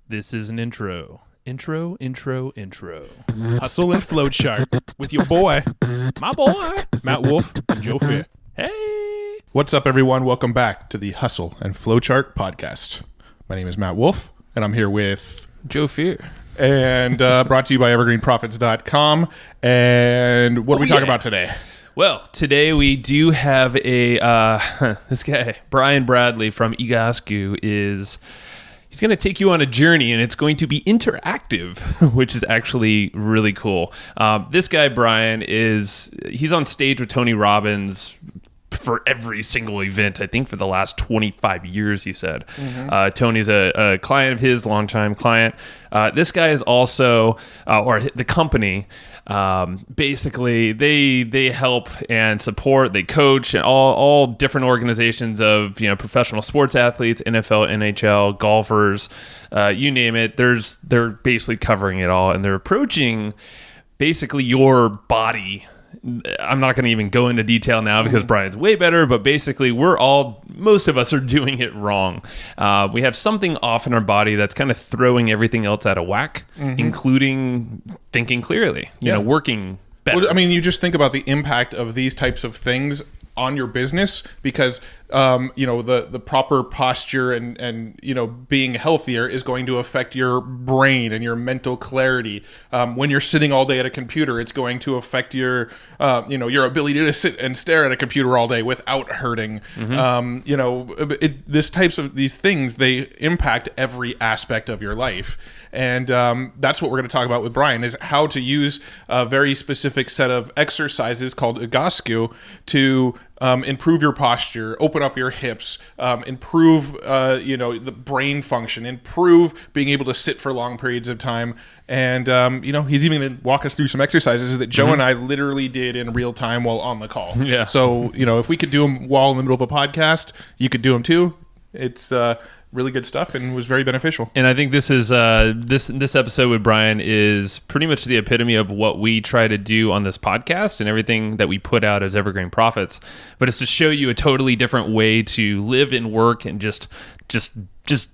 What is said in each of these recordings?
This is an intro. Intro. Hustle and Flowchart with your boy, my boy, Matt Wolf and Joe Fear. Hey! What's up, everyone? Welcome back to the Hustle and Flowchart podcast. My name is Matt Wolf, and I'm here with Joe Fear. And brought to you by evergreenprofits.com. And what are we talking about today? Well, today we do have a this guy, Brian Bradley from Egoscue, he's going to take you on a journey, and it's going to be interactive, which is actually really cool. This guy, Brian, he's on stage with Tony Robbins for every single event, I think for the last 25 years, he said. Mm-hmm. Tony's a client of his, longtime client. This guy is also, or the company, basically they help and support, they coach and all different organizations of, professional sports athletes, NFL, NHL, golfers, you name it. They're basically covering it all, and they're approaching basically your body. I'm not going to even go into detail now because Brian's way better, but basically most of us are doing it wrong. We have something off in our body that's kind of throwing everything else out of whack, including thinking clearly, working better. Well, I mean, you just think about the impact of these types of things on your business because, the proper posture and being healthier is going to affect your brain and your mental clarity. When you're sitting all day at a computer, it's going to affect your ability to sit and stare at a computer all day without hurting. These things, they impact every aspect of your life. And that's what we're going to talk about with Brian, is how to use a very specific set of exercises called Egoscue to improve your posture, open up your hips, improve the brain function, improve being able to sit for long periods of time. And he's even going to walk us through some exercises that Joe and I literally did in real time while on the call. Yeah. So if we could do them while in the middle of a podcast, you could do them too. It's really good stuff and was very beneficial. And I think this is this episode with Brian is pretty much the epitome of what we try to do on this podcast and everything that we put out as Evergreen Profits. But it's to show you a totally different way to live and work and just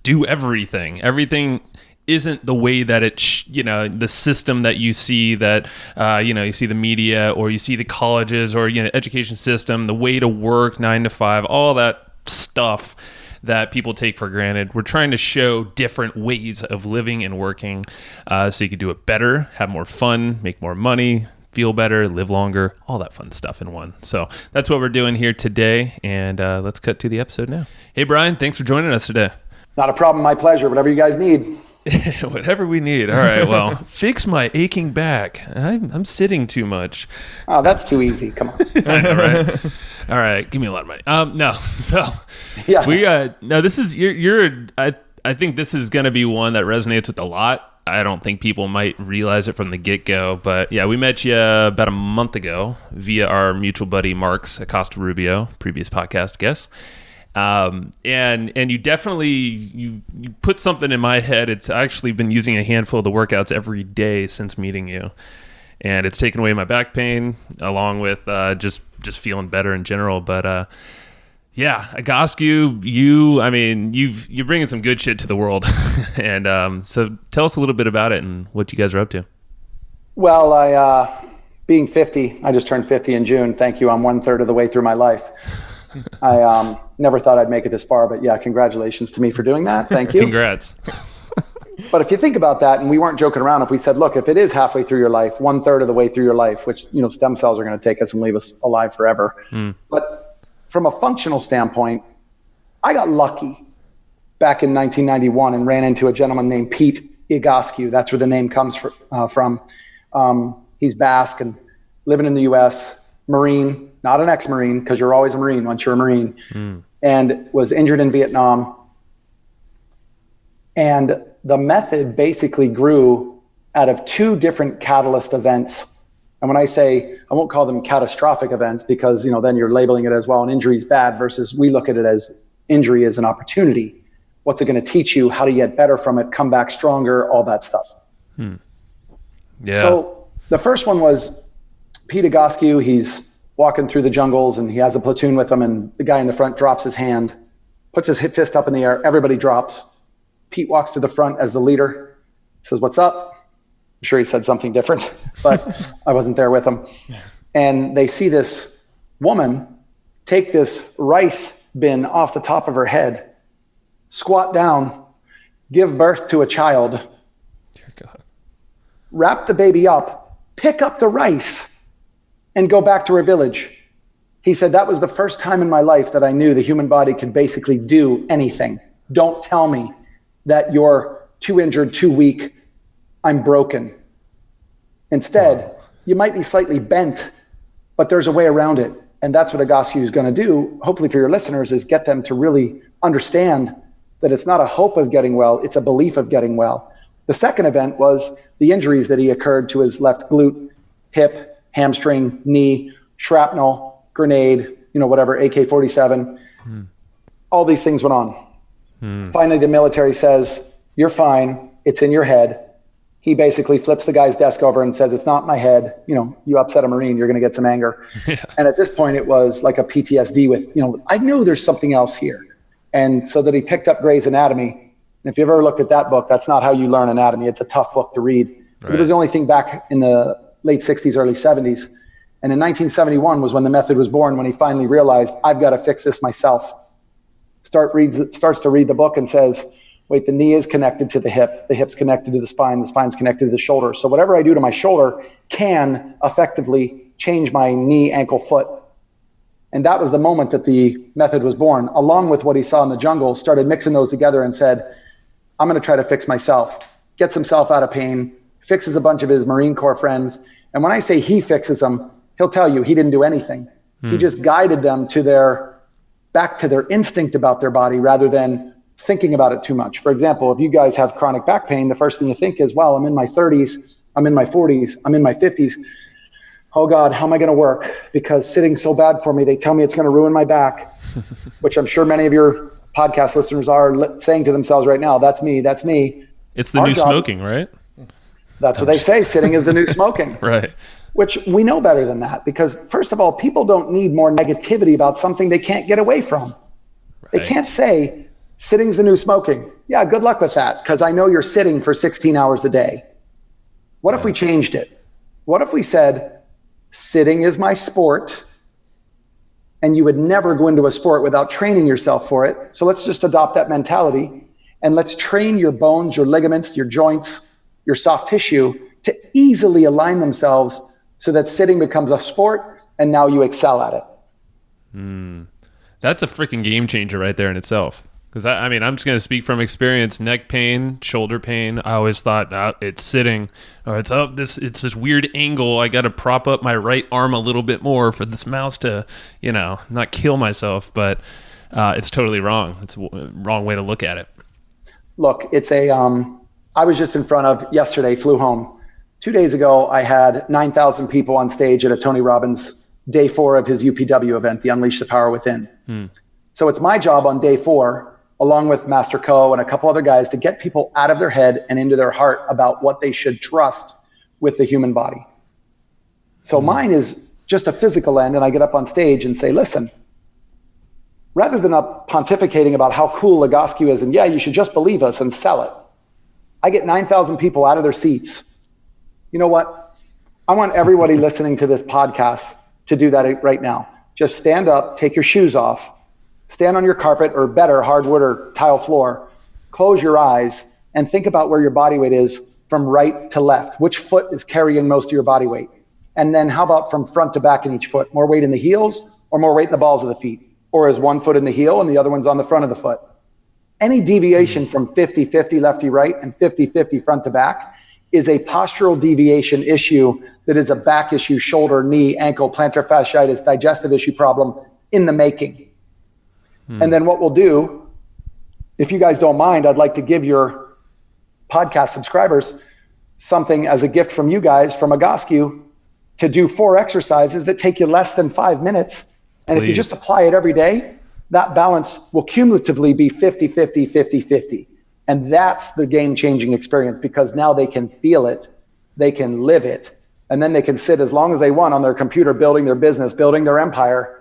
do everything. Everything isn't the way that the system that you see that, you see the media or you see the colleges or, education system, the way to work 9 to 5, all that stuff that people take for granted. We're trying to show different ways of living and working so you can do it better, have more fun, make more money, feel better, live longer, all that fun stuff in one. So that's what we're doing here today, and let's cut to the episode now. Hey, Brian, thanks for joining us today. Not a problem. My pleasure. Whatever you guys need. Whatever we need. All right, well, fix my aching back. I'm sitting too much. Oh, that's too easy. Come on. I know, right? All right, give me a lot of money. No, so yeah. We no. This is I think this is going to be one that resonates with a lot. I don't think people might realize it from the get-go, but yeah, we met you about a month ago via our mutual buddy Mark's Acosta Rubio, previous podcast guest. And you definitely you put something in my head. It's actually been using a handful of the workouts every day since meeting you, and it's taken away my back pain along with just feeling better in general. But yeah, Egoscue, you're bringing some good shit to the world, and so tell us a little bit about it and what you guys are up to. Well, I being 50, I just turned 50 in June. Thank you. I'm 1/3 of the way through my life. I never thought I'd make it this far, but yeah, congratulations to me for doing that. Thank you. Congrats. But if you think about that, and we weren't joking around, if we said, look, if it is halfway through your life, 1/3 of the way through your life, which, stem cells are going to take us and leave us alive forever. But from a functional standpoint, I got lucky back in 1991 and ran into a gentleman named Pete Egoscue. That's where the name comes from. He's Basque and living in the U.S., Marine, not an ex-Marine, because you're always a Marine once you're a Marine, and was injured in Vietnam. And the method basically grew out of 2 different catalyst events. And when I say, I won't call them catastrophic events because, then you're labeling it as, well, an injury is bad, versus we look at it as injury as an opportunity. What's it going to teach you? How to get better from it, come back stronger, all that stuff. Yeah. So the first one was Pete Egoscue. He's walking through the jungles and he has a platoon with him, and the guy in the front drops his hand, puts his fist up in the air. Everybody drops. Pete walks to the front as the leader, says, "What's up?" I'm sure he said something different, but I wasn't there with him. And they see this woman take this rice bin off the top of her head, squat down, give birth to a child, Dear God. wrap the baby up, pick up the rice, and go back to her village. He said, that was the first time in my life that I knew the human body could basically do anything. Don't tell me that you're too injured, too weak, I'm broken. Instead, you might be slightly bent, but there's a way around it. And that's what Egoscue is going to do, hopefully for your listeners, is get them to really understand that it's not a hope of getting well, it's a belief of getting well. The second event was the injuries that he occurred to his left glute, hip, hamstring, knee, shrapnel, grenade, whatever, AK-47. All these things went on. Finally, the military says, you're fine, it's in your head. He basically flips the guy's desk over and says, it's not my head. You upset a Marine, you're going to get some anger. Yeah. And at this point, it was like a PTSD with, I knew there's something else here. And so that he picked up Gray's Anatomy. And if you've ever looked at that book, that's not how you learn anatomy. It's a tough book to read. Right. It was the only thing back in the late 60s, early 70s. And in 1971 was when the method was born, when he finally realized, I've got to fix this myself. Starts to read the book and says, wait, the knee is connected to the hip's connected to the spine's connected to the shoulder. So whatever I do to my shoulder can effectively change my knee, ankle, foot. And that was the moment that the method was born, along with what he saw in the jungle, started mixing those together and said, I'm going to try to fix myself, gets himself out of pain, fixes a bunch of his Marine Corps friends. And when I say he fixes them, he'll tell you he didn't do anything. He just guided them back to their instinct about their body rather than thinking about it too much. For example, if you guys have chronic back pain, the first thing you think is, well, I'm in my 30s, I'm in my 40s, I'm in my 50s. Oh God, how am I going to work? Because sitting's so bad for me. They tell me it's going to ruin my back, which I'm sure many of your podcast listeners are saying to themselves right now, that's me, that's me. It's the new smoking, right? That's what they say. Sitting is the new smoking. Right. Which we know better than that, because first of all, people don't need more negativity about something they can't get away from. Right. They can't say sitting's the new smoking. Yeah, good luck with that, because I know you're sitting for 16 hours a day. What if we changed it? What if we said, sitting is my sport, and you would never go into a sport without training yourself for it. So let's just adopt that mentality, and let's train your bones, your ligaments, your joints, your soft tissue to easily align themselves so that sitting becomes a sport, and now you excel at it. That's a freaking game changer right there in itself. Because I'm just going to speak from experience. Neck pain, shoulder pain. I always thought it's sitting, or it's this weird angle. I got to prop up my right arm a little bit more for this mouse to, not kill myself. But it's totally wrong. It's a wrong way to look at it. Look, it's I was just in front of yesterday. Flew home 2 days ago. I had 9,000 people on stage at a Tony Robbins day 4 of his UPW event, the Unleash the Power Within. So it's my job on day 4, along with Master Co and a couple other guys, to get people out of their head and into their heart about what they should trust with the human body. So mine is just a physical end, and I get up on stage and say, listen, rather than up pontificating about how cool Egoscue is, and yeah, you should just believe us and sell it, I get 9,000 people out of their seats. You know what? I want everybody listening to this podcast to do that right now. Just stand up, take your shoes off, stand on your carpet, or better, hardwood or tile floor, close your eyes, and think about where your body weight is from right to left. Which foot is carrying most of your body weight? And then how about from front to back in each foot? More weight in the heels or more weight in the balls of the feet? Or is one foot in the heel and the other one's on the front of the foot? Any deviation from 50-50 lefty right and 50-50 front to back is a postural deviation issue that is a back issue, shoulder, knee, ankle, plantar fasciitis, digestive issue problem in the making. And then what we'll do, if you guys don't mind, I'd like to give your podcast subscribers something as a gift from you guys, from Egoscue, to do 4 exercises that take you less than 5 minutes. And Please. If you just apply it every day, that balance will cumulatively be 50-50, 50-50. And that's the game-changing experience, because now they can feel it, they can live it, and then they can sit as long as they want on their computer building their business, building their empire,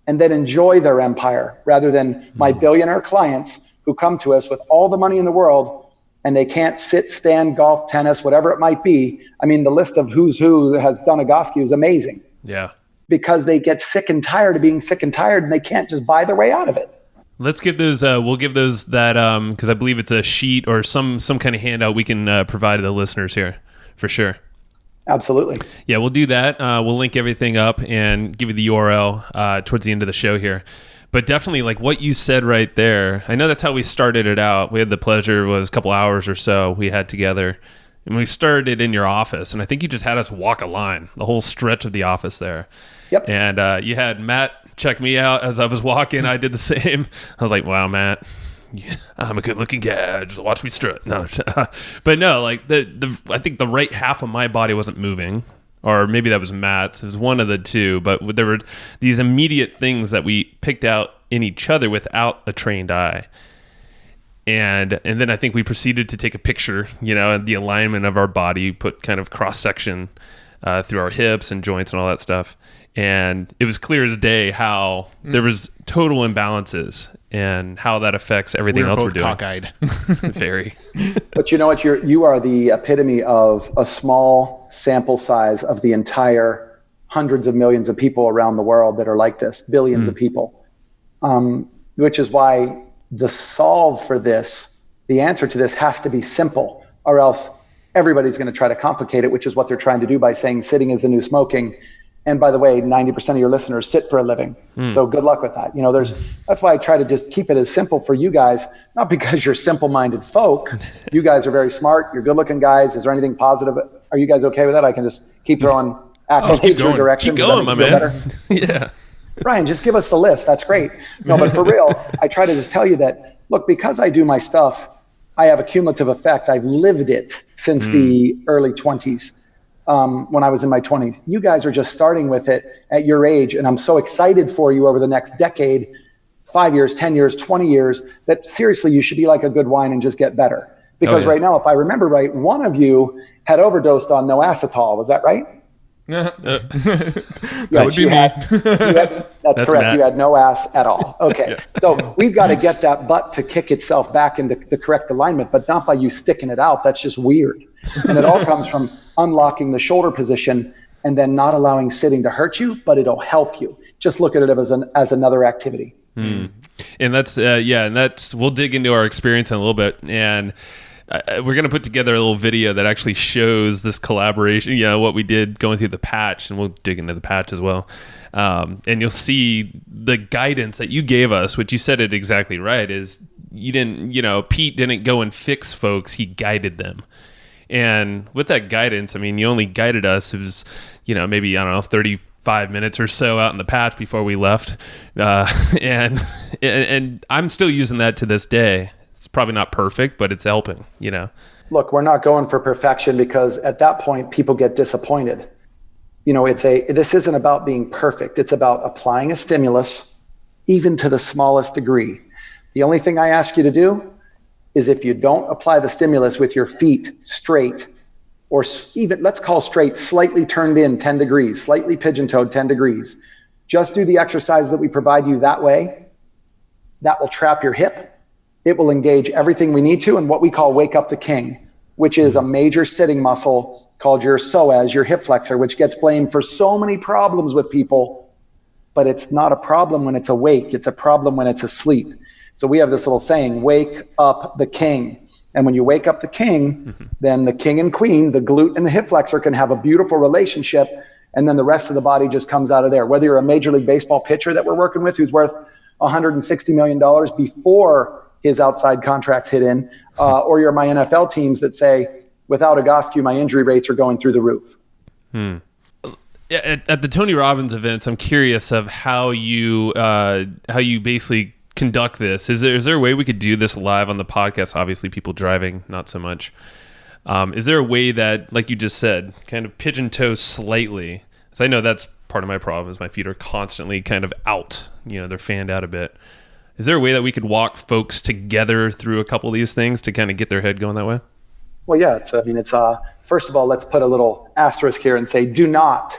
and then enjoy their empire rather than my billionaire clients who come to us with all the money in the world and they can't sit, stand, golf, tennis, whatever it might be. I mean, the list of who's who has done Egoscue is amazing. Yeah. Because they get sick and tired of being sick and tired and they can't just buy their way out of it. Let's give those, we'll give those that, because I believe it's a sheet or some kind of handout we can provide to the listeners here for sure. Absolutely. Yeah, we'll do that. We'll link everything up and give you the URL towards the end of the show here. But definitely, like what you said right there, I know that's how we started it out. We had the pleasure, was a couple hours or so we had together. And we started it in your office. And I think you just had us walk a line, the whole stretch of the office there. Yep. And you had Matt check me out as I was walking. I did the same. I was like, wow, Matt, I'm a good looking guy. Just watch me strut. No, but no, like I think the right half of my body wasn't moving. Or maybe that was Matt's. It was one of the two. But there were these immediate things that we picked out in each other without a trained eye. And then I think we proceeded to take a picture, and the alignment of our body, put kind of cross section through our hips and joints and all that stuff. And it was clear as day how there was total imbalances and how that affects everything else we're doing. Cockeyed. Very. But you know what? You are the epitome of a small sample size of the entire hundreds of millions of people around the world that are like this, billions of people. Which is why the solve for this, the answer to this has to be simple, or else everybody's going to try to complicate it, which is what they're trying to do by saying sitting is the new smoking. And by the way, 90% of your listeners sit for a living. So good luck with that. That's why I try to just keep it as simple for you guys, not because you're simple-minded folk. You guys are very smart. You're good-looking guys. Is there anything positive? Are you guys okay with that? I can just keep throwing accolades your direction. Keep going, my man. Yeah. Brian, just give us the list. That's great. No, but for real, I try to just tell you that, look, because I do my stuff, I have a cumulative effect. I've lived it since the early 20s. When I was in my 20s. You guys are just starting with it at your age, and I'm so excited for you over the next decade, 5 years, 10 years, 20 years, that seriously, you should be like a good wine and just get better. Because right now, if I remember right, one of you had overdosed on no acetol. Was that right? That would be me. That's correct. Matt. You had no ass at all. Okay. So we've got to get that butt to kick itself back into the correct alignment, but not by you sticking it out. That's just weird. And it all comes from unlocking the shoulder position and then not allowing sitting to hurt you, but it'll help you. Just look at it as another activity. And that's, and that's, we'll dig into our experience in a little bit. And we're going to put together a little video that actually shows this collaboration, what we did going through the patch, and we'll dig into the patch as well. And you'll see the guidance that you gave us, which you said it exactly right, is you didn't, Pete didn't go and fix folks, he guided them. And with that guidance, I mean, you only guided us, it was, maybe, 35 minutes or so out in the patch before we left. And I'm still using that to this day. It's probably not perfect, but it's helping, Look, we're not going for perfection because at that point, people get disappointed. This isn't about being perfect. It's about applying a stimulus, even to the smallest degree. The only thing I ask you to do is if you don't apply the stimulus with your feet straight, or even, let's call straight, slightly turned in 10 degrees, slightly pigeon-toed 10 degrees, just do the exercise that we provide you that way. That will trap your hip. It will engage everything we need to, and what we call wake up the king, which is a major sitting muscle called your psoas, your hip flexor, which gets blamed for so many problems with people, but it's not a problem when it's awake. It's a problem when it's asleep. So we have this little saying, wake up the king. And when you wake up the king, then the king and queen, the glute and the hip flexor, can have a beautiful relationship. And then the rest of the body just comes out of there. Whether you're a Major League Baseball pitcher that we're working with, who's worth $160 million before his outside contracts hit in, or you're my NFL teams that say, without Egoscue, my injury rates are going through the roof. At the Tony Robbins events, I'm curious of how you basically conduct this. Is there a way we could do this live on the podcast? Obviously, people driving, not so much. Is there a way that, like you just said, kind of pigeon toe slightly? Because I know that's part of my problem is my feet are constantly kind of out. They're fanned out a bit. Is there a way that we could walk folks together through a couple of these things to kind of get their head going that way? Well, yeah. It's first of all, let's put a little asterisk here and say, do not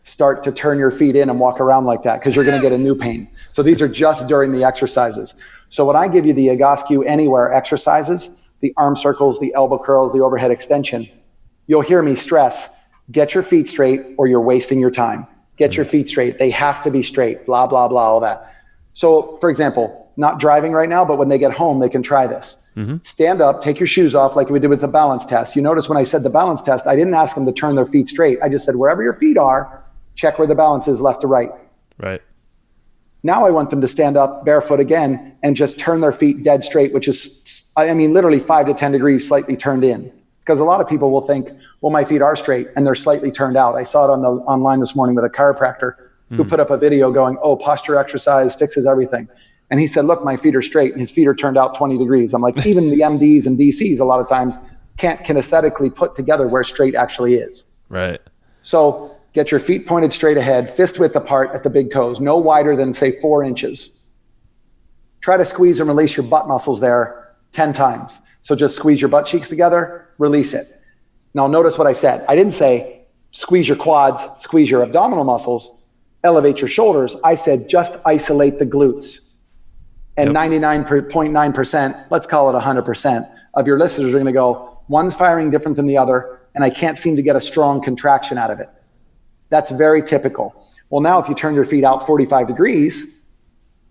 start to turn your feet in and walk around like that because you're going to get a new pain. So these are just during the exercises. So when I give you the Egoscue Anywhere exercises, the arm circles, the elbow curls, the overhead extension, you'll hear me stress, get your feet straight or you're wasting your time. Get your feet straight. They have to be straight, blah, blah, blah, all that. So for example, not driving right now, but when they get home, they can try this. Stand up, take your shoes off like we did with the balance test. You notice when I said the balance test, I didn't ask them to turn their feet straight. I just said, wherever your feet are, check where the balance is left to right. Right. Now I want them to stand up barefoot again and just turn their feet dead straight, which is, I mean, literally 5 to 10 degrees slightly turned in. Because a lot of people will think, well, my feet are straight and they're slightly turned out. I saw it online this morning with a chiropractor who put up a video going, oh, posture exercise fixes everything. And he said, look, my feet are straight and his feet are turned out 20 degrees. I'm like, even the MDs and DCs a lot of times can't kinesthetically put together where straight actually is. Right. So get your feet pointed straight ahead, fist width apart at the big toes, no wider than say 4 inches. Try to squeeze and release your butt muscles there 10 times. So just squeeze your butt cheeks together, release it. Now notice what I said. I didn't say squeeze your quads, squeeze your abdominal muscles, elevate your shoulders. I said just isolate the glutes. And 99.9%, let's call it 100% of your listeners are going to go, one's firing different than the other, and I can't seem to get a strong contraction out of it. That's very typical. Well, now if you turn your feet out 45 degrees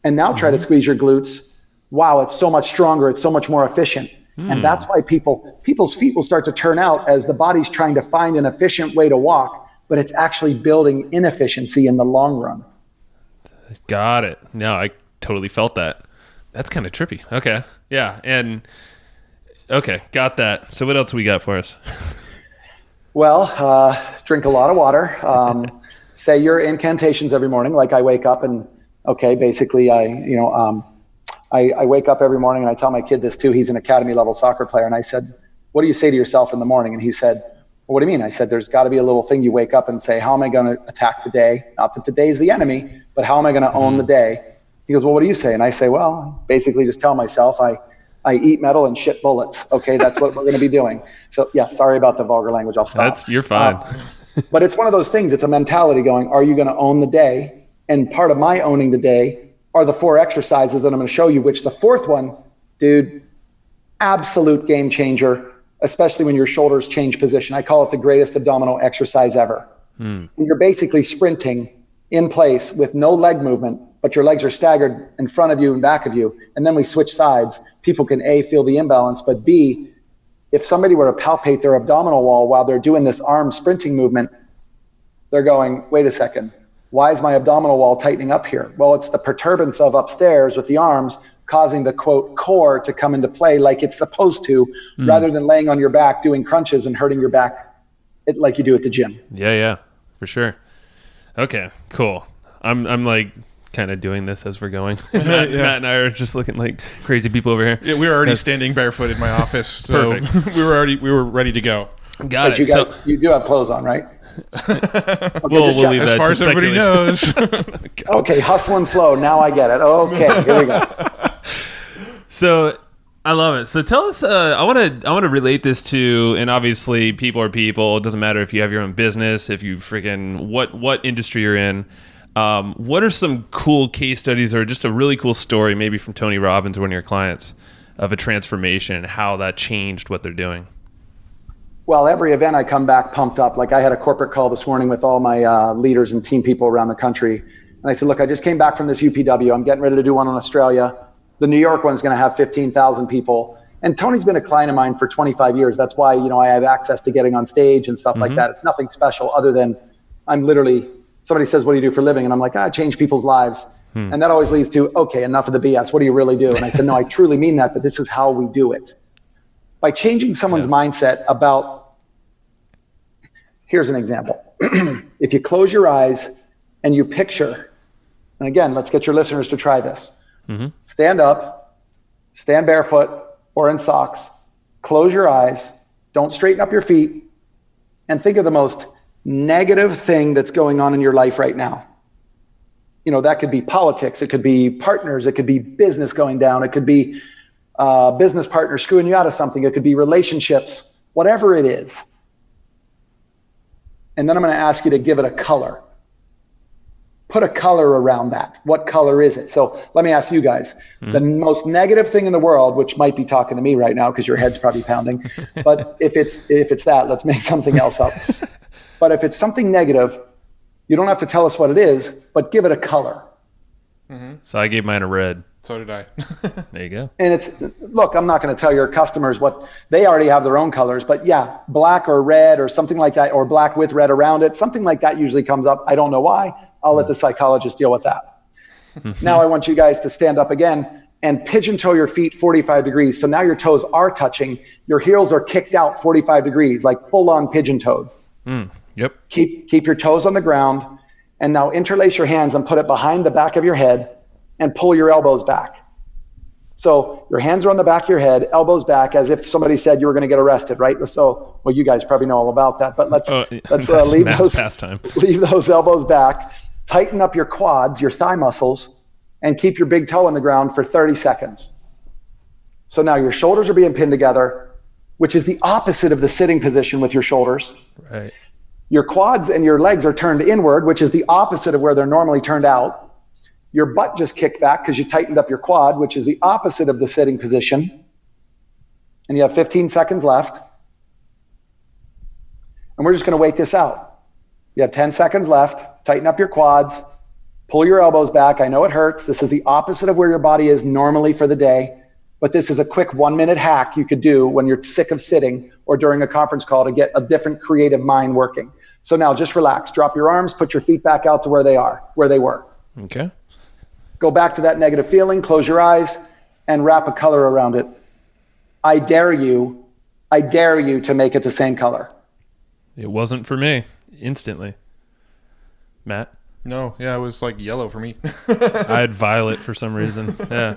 and now try to squeeze your glutes, wow, it's so much stronger. It's so much more efficient. And that's why people's feet will start to turn out as the body's trying to find an efficient way to walk, but it's actually building inefficiency in the long run. Got it. No, I totally felt that. That's kind of trippy. Okay. Yeah. And okay, got that. So what else we got for us? Well, drink a lot of water. Say your incantations every morning. Like I wake up and basically I wake up every morning and I tell my kid this too. He's an academy level soccer player. And I said, what do you say to yourself in the morning? And he said, well, what do you mean? I said, there's got to be a little thing you wake up and say, how am I going to attack the day? Not that the day is the enemy, but how am I going to own the day? He goes, well, what do you say? And I say, well, basically just tell myself I eat metal and shit bullets. Okay, that's what we're going to be doing. So yeah, sorry about the vulgar language. I'll stop. You're fine. But it's one of those things. It's a mentality going, are you going to own the day? And part of my owning the day are the 4 exercises that I'm going to show you, which the 4th one, dude, absolute game changer, especially when your shoulders change position. I call it the greatest abdominal exercise ever. And you're basically sprinting in place with no leg movement, but your legs are staggered in front of you and back of you. And then we switch sides. People can A, feel the imbalance, but B, if somebody were to palpate their abdominal wall while they're doing this arm sprinting movement, they're going, wait a second, why is my abdominal wall tightening up here? Well, it's the perturbance of upstairs with the arms causing the quote core to come into play like it's supposed to, rather than laying on your back doing crunches and hurting your back like you do at the gym. Yeah, for sure. Okay, cool. I'm like kind of doing this as we're going. Matt and I are just looking like crazy people over here. Yeah, we were already standing barefoot in my office, so we were ready to go. Got it. You do have clothes on, right? Okay, we'll leave as that far as everybody knows. Okay, hustle and flow. Now I get it. Okay, here we go. So I love it. So tell us. I want to relate this to, and obviously people are people. It doesn't matter if you have your own business, if you freaking what industry you're in. What are some cool case studies or just a really cool story, maybe from Tony Robbins, one of your clients, of a transformation and how that changed what they're doing? Well, every event I come back pumped up. Like I had a corporate call this morning with all my leaders and team people around the country. And I said, look, I just came back from this UPW. I'm getting ready to do one in Australia. The New York one's going to have 15,000 people. And Tony's been a client of mine for 25 years. That's why, I have access to getting on stage and stuff like that. It's nothing special other than somebody says, what do you do for a living? And I'm like, I change people's lives. And that always leads to, okay, enough of the BS. What do you really do? And I said, no, I truly mean that, but this is how we do it. By changing someone's mindset about, here's an example. If you close your eyes and you picture, and again, let's get your listeners to try this. Stand up, stand barefoot or in socks, close your eyes, don't straighten up your feet, and think of the most negative thing that's going on in your life right now. That could be politics, it could be partners, it could be business going down, it could be business partner screwing you out of something, it could be relationships, whatever it is. And then I'm going to ask you to give it a color. put a color around that. What color is it? So let me ask you guys, the most negative thing in the world, which might be talking to me right now because your head's probably pounding, but if it's that, let's make something else up. But if it's something negative, you don't have to tell us what it is, but give it a color. So I gave mine a red. So did I. There you go. And look, I'm not going to tell your customers what they already have their own colors, but yeah, black or red or something like that, or black with red around it, something like that usually comes up. I don't know why. I'll let the psychologist deal with that. Now I want you guys to stand up again and pigeon toe your feet 45 degrees. So now your toes are touching. Your heels are kicked out 45 degrees, like full on pigeon toed. Yep. Keep your toes on the ground. And now interlace your hands and put it behind the back of your head and pull your elbows back. So your hands are on the back of your head, elbows back, as if somebody said you were going to get arrested, right? So, well, you guys probably know all about that, but let's leave those elbows back, tighten up your quads, your thigh muscles, and keep your big toe on the ground for 30 seconds. So now your shoulders are being pinned together, which is the opposite of the sitting position with your shoulders. Right. Your quads and your legs are turned inward, which is the opposite of where they're normally turned out. Your butt just kicked back because you tightened up your quad, which is the opposite of the sitting position. And you have 15 seconds left. And we're just going to wait this out. You have 10 seconds left. Tighten up your quads. Pull your elbows back. I know it hurts. This is the opposite of where your body is normally for the day. But this is a quick 1-minute hack you could do when you're sick of sitting or during a conference call to get a different creative mind working. So now just relax. Drop your arms. Put your feet back out to where they were. Okay. Go back to that negative feeling, close your eyes, and wrap a color around it. I dare you to make it the same color. It wasn't for me, instantly. Matt? No, yeah, it was like yellow for me. I had violet for some reason. Yeah.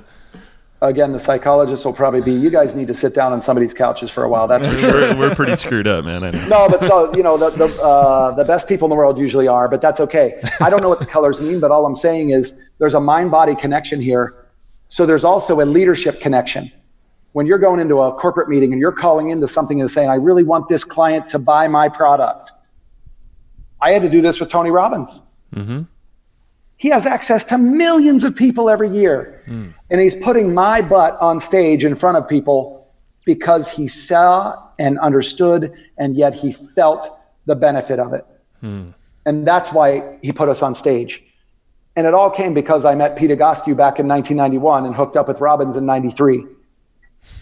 Again, the psychologist will probably be, you guys need to sit down on somebody's couches for a while. That's for sure. We're pretty screwed up, man. I know. No, but so, the best people in the world usually are, but that's okay. I don't know what the colors mean, but all I'm saying is there's a mind-body connection here. So there's also a leadership connection. When you're going into a corporate meeting and you're calling into something and saying, I really want this client to buy my product. I had to do this with Tony Robbins. Mm-hmm. He has access to millions of people every year. And he's putting my butt on stage in front of people because he saw and understood, and yet he felt the benefit of it. And that's why he put us on stage. And it all came because I met Pete Egoscue back in 1991 and hooked up with Robbins in 93.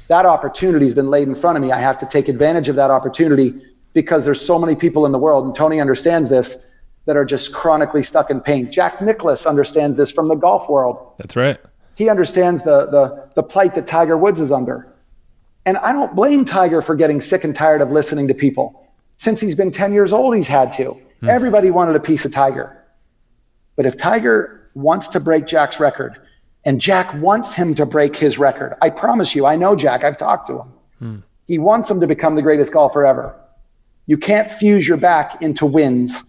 That opportunity has been laid in front of me. I have to take advantage of that opportunity because there's so many people in the world, and Tony understands this, that are just chronically stuck in pain. Jack Nicklaus understands this from the golf world. That's right. He understands the plight that Tiger Woods is under. And I don't blame Tiger for getting sick and tired of listening to people. Since he's been 10 years old, he's had to. Everybody wanted a piece of Tiger. But if Tiger wants to break Jack's record, and Jack wants him to break his record, I promise you, I know Jack, I've talked to him. He wants him to become the greatest golfer ever. You can't fuse your back into wins.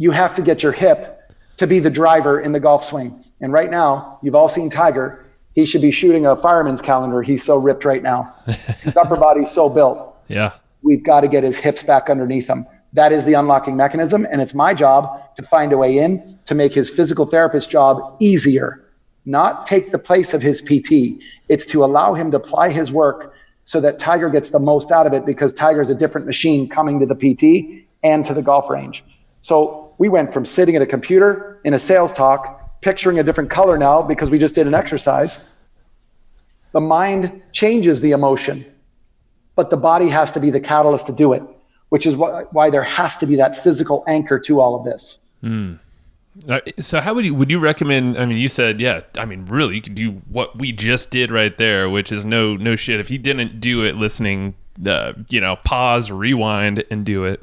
You have to get your hip to be the driver in the golf swing. And right now, you've all seen Tiger. He should be shooting a fireman's calendar. He's so ripped right now. His upper body's so built. Yeah. We've got to get his hips back underneath him. That is the unlocking mechanism. And it's my job to find a way in to make his physical therapist job easier, not take the place of his PT. It's to allow him to apply his work so that Tiger gets the most out of it, because Tiger's a different machine coming to the PT and to the golf range. So we went from sitting at a computer in a sales talk, picturing a different color now because we just did an exercise. The mind changes the emotion, but the body has to be the catalyst to do it, which is why there has to be that physical anchor to all of this. So how would you recommend, I mean, you said, really you could do what we just did right there, which is no shit. If you didn't do it listening, pause, rewind and do it.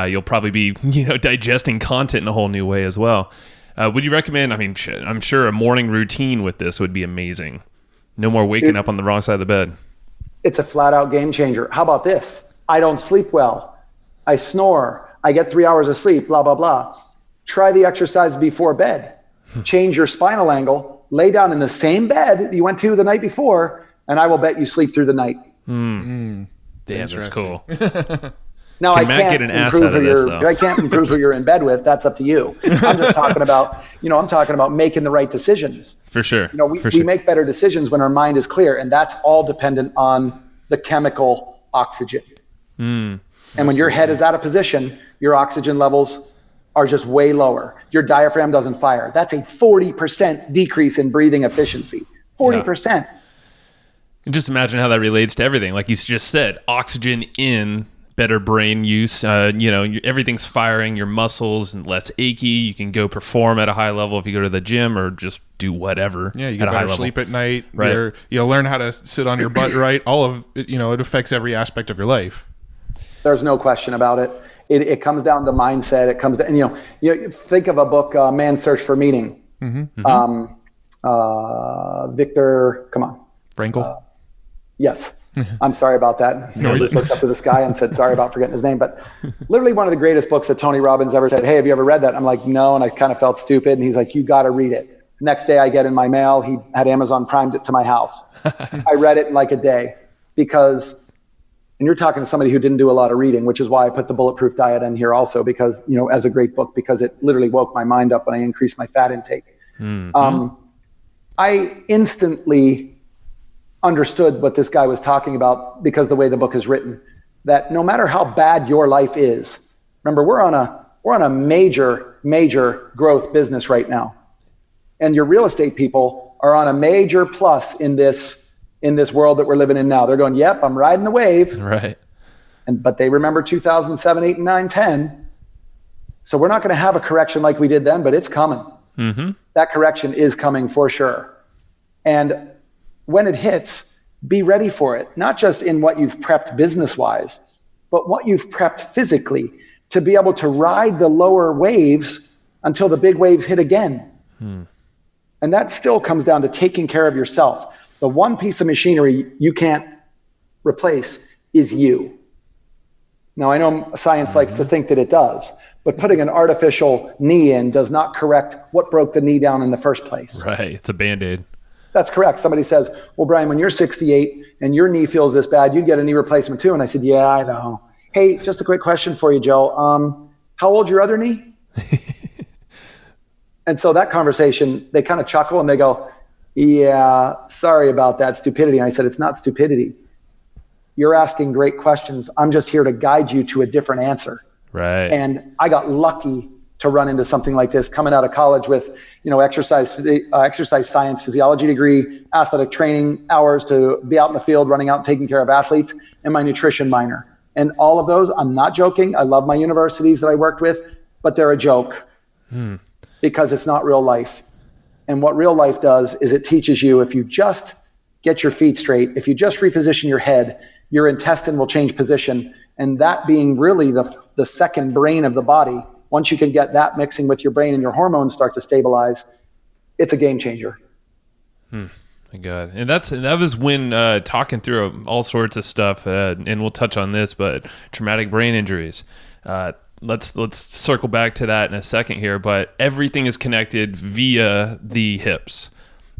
You'll probably be, digesting content in a whole new way as well. Would you recommend, I'm sure a morning routine with this would be amazing. No more waking up on the wrong side of the bed. It's a flat out game changer. How about this? I don't sleep well. I snore. I get 3 hours of sleep, blah, blah, blah. Try the exercise before bed. Change your spinal angle. Lay down in the same bed you went to the night before, and I will bet you sleep through the night. Damn, that's cool. Now, Can Matt get an ass out of this, though? I can't improve who you're in bed with. That's up to you. I'm just talking about, I'm talking about making the right decisions. For sure. We make better decisions when our mind is clear, and that's all dependent on the chemical oxygen. And when your head is out of position, your oxygen levels are just way lower. Your diaphragm doesn't fire. That's a 40% decrease in breathing efficiency. 40%. Yeah. And just imagine how that relates to everything. Like you just said, oxygen in, better brain use, everything's firing, your muscles and less achy. You can go perform at a high level if you go to the gym or just do whatever. Yeah, you get better sleep at night. Right. You'll learn how to sit on your butt right. All of it, it affects every aspect of your life. There's no question about it. It comes down to mindset. It comes to, think of a book, Man's Search for Meaning. Victor, come on. Frankl? Yes. I'm sorry about that. I just looked up to this guy and said, sorry about forgetting his name. But literally one of the greatest books that Tony Robbins ever said, hey, have you ever read that? I'm like, no. And I kind of felt stupid. And he's like, you got to read it. Next day I get in my mail. He had Amazon Primed it to my house. I read it in like a day because, and you're talking to somebody who didn't do a lot of reading, which is why I put the Bulletproof Diet in here also because, as a great book, because it literally woke my mind up when I increased my fat intake. I instantly understood what this guy was talking about because the way the book is written, that no matter how bad your life is, remember we're on a major growth business right now. And your real estate people are on a major plus in this world that we're living in now. They're going, yep, I'm riding the wave. Right. But they remember 2007, 8, and 9, 10. So we're not going to have a correction like we did then, but it's coming. That correction is coming for sure. And when it hits, be ready for it, not just in what you've prepped business-wise, but what you've prepped physically to be able to ride the lower waves until the big waves hit again. And that still comes down to taking care of yourself. The one piece of machinery you can't replace is you. Now, I know science likes to think that it does, but putting an artificial knee in does not correct what broke the knee down in the first place. Right. It's a Band-Aid. That's correct. Somebody says, well, Brian, when you're 68 and your knee feels this bad, you'd get a knee replacement too. And I said, yeah, I know. Hey, just a quick question for you, Joe. How old's your other knee? And so that conversation, they kind of chuckle and they go, yeah, sorry about that stupidity. And I said, it's not stupidity. You're asking great questions. I'm just here to guide you to a different answer. Right. And I got lucky to run into something like this coming out of college with, exercise science, physiology degree, athletic training hours to be out in the field, running out and taking care of athletes, and my nutrition minor. And all of those, I'm not joking. I love my universities that I worked with, but they're a joke because it's not real life. And what real life does is it teaches you, if you just get your feet straight, if you just reposition your head, your intestine will change position. And that being really the second brain of the body, once you can get that mixing with your brain and your hormones start to stabilize, it's a game changer. My God. And that was when talking through all sorts of stuff, and we'll touch on this, but traumatic brain injuries. Let's circle back to that in a second here, but everything is connected via the hips.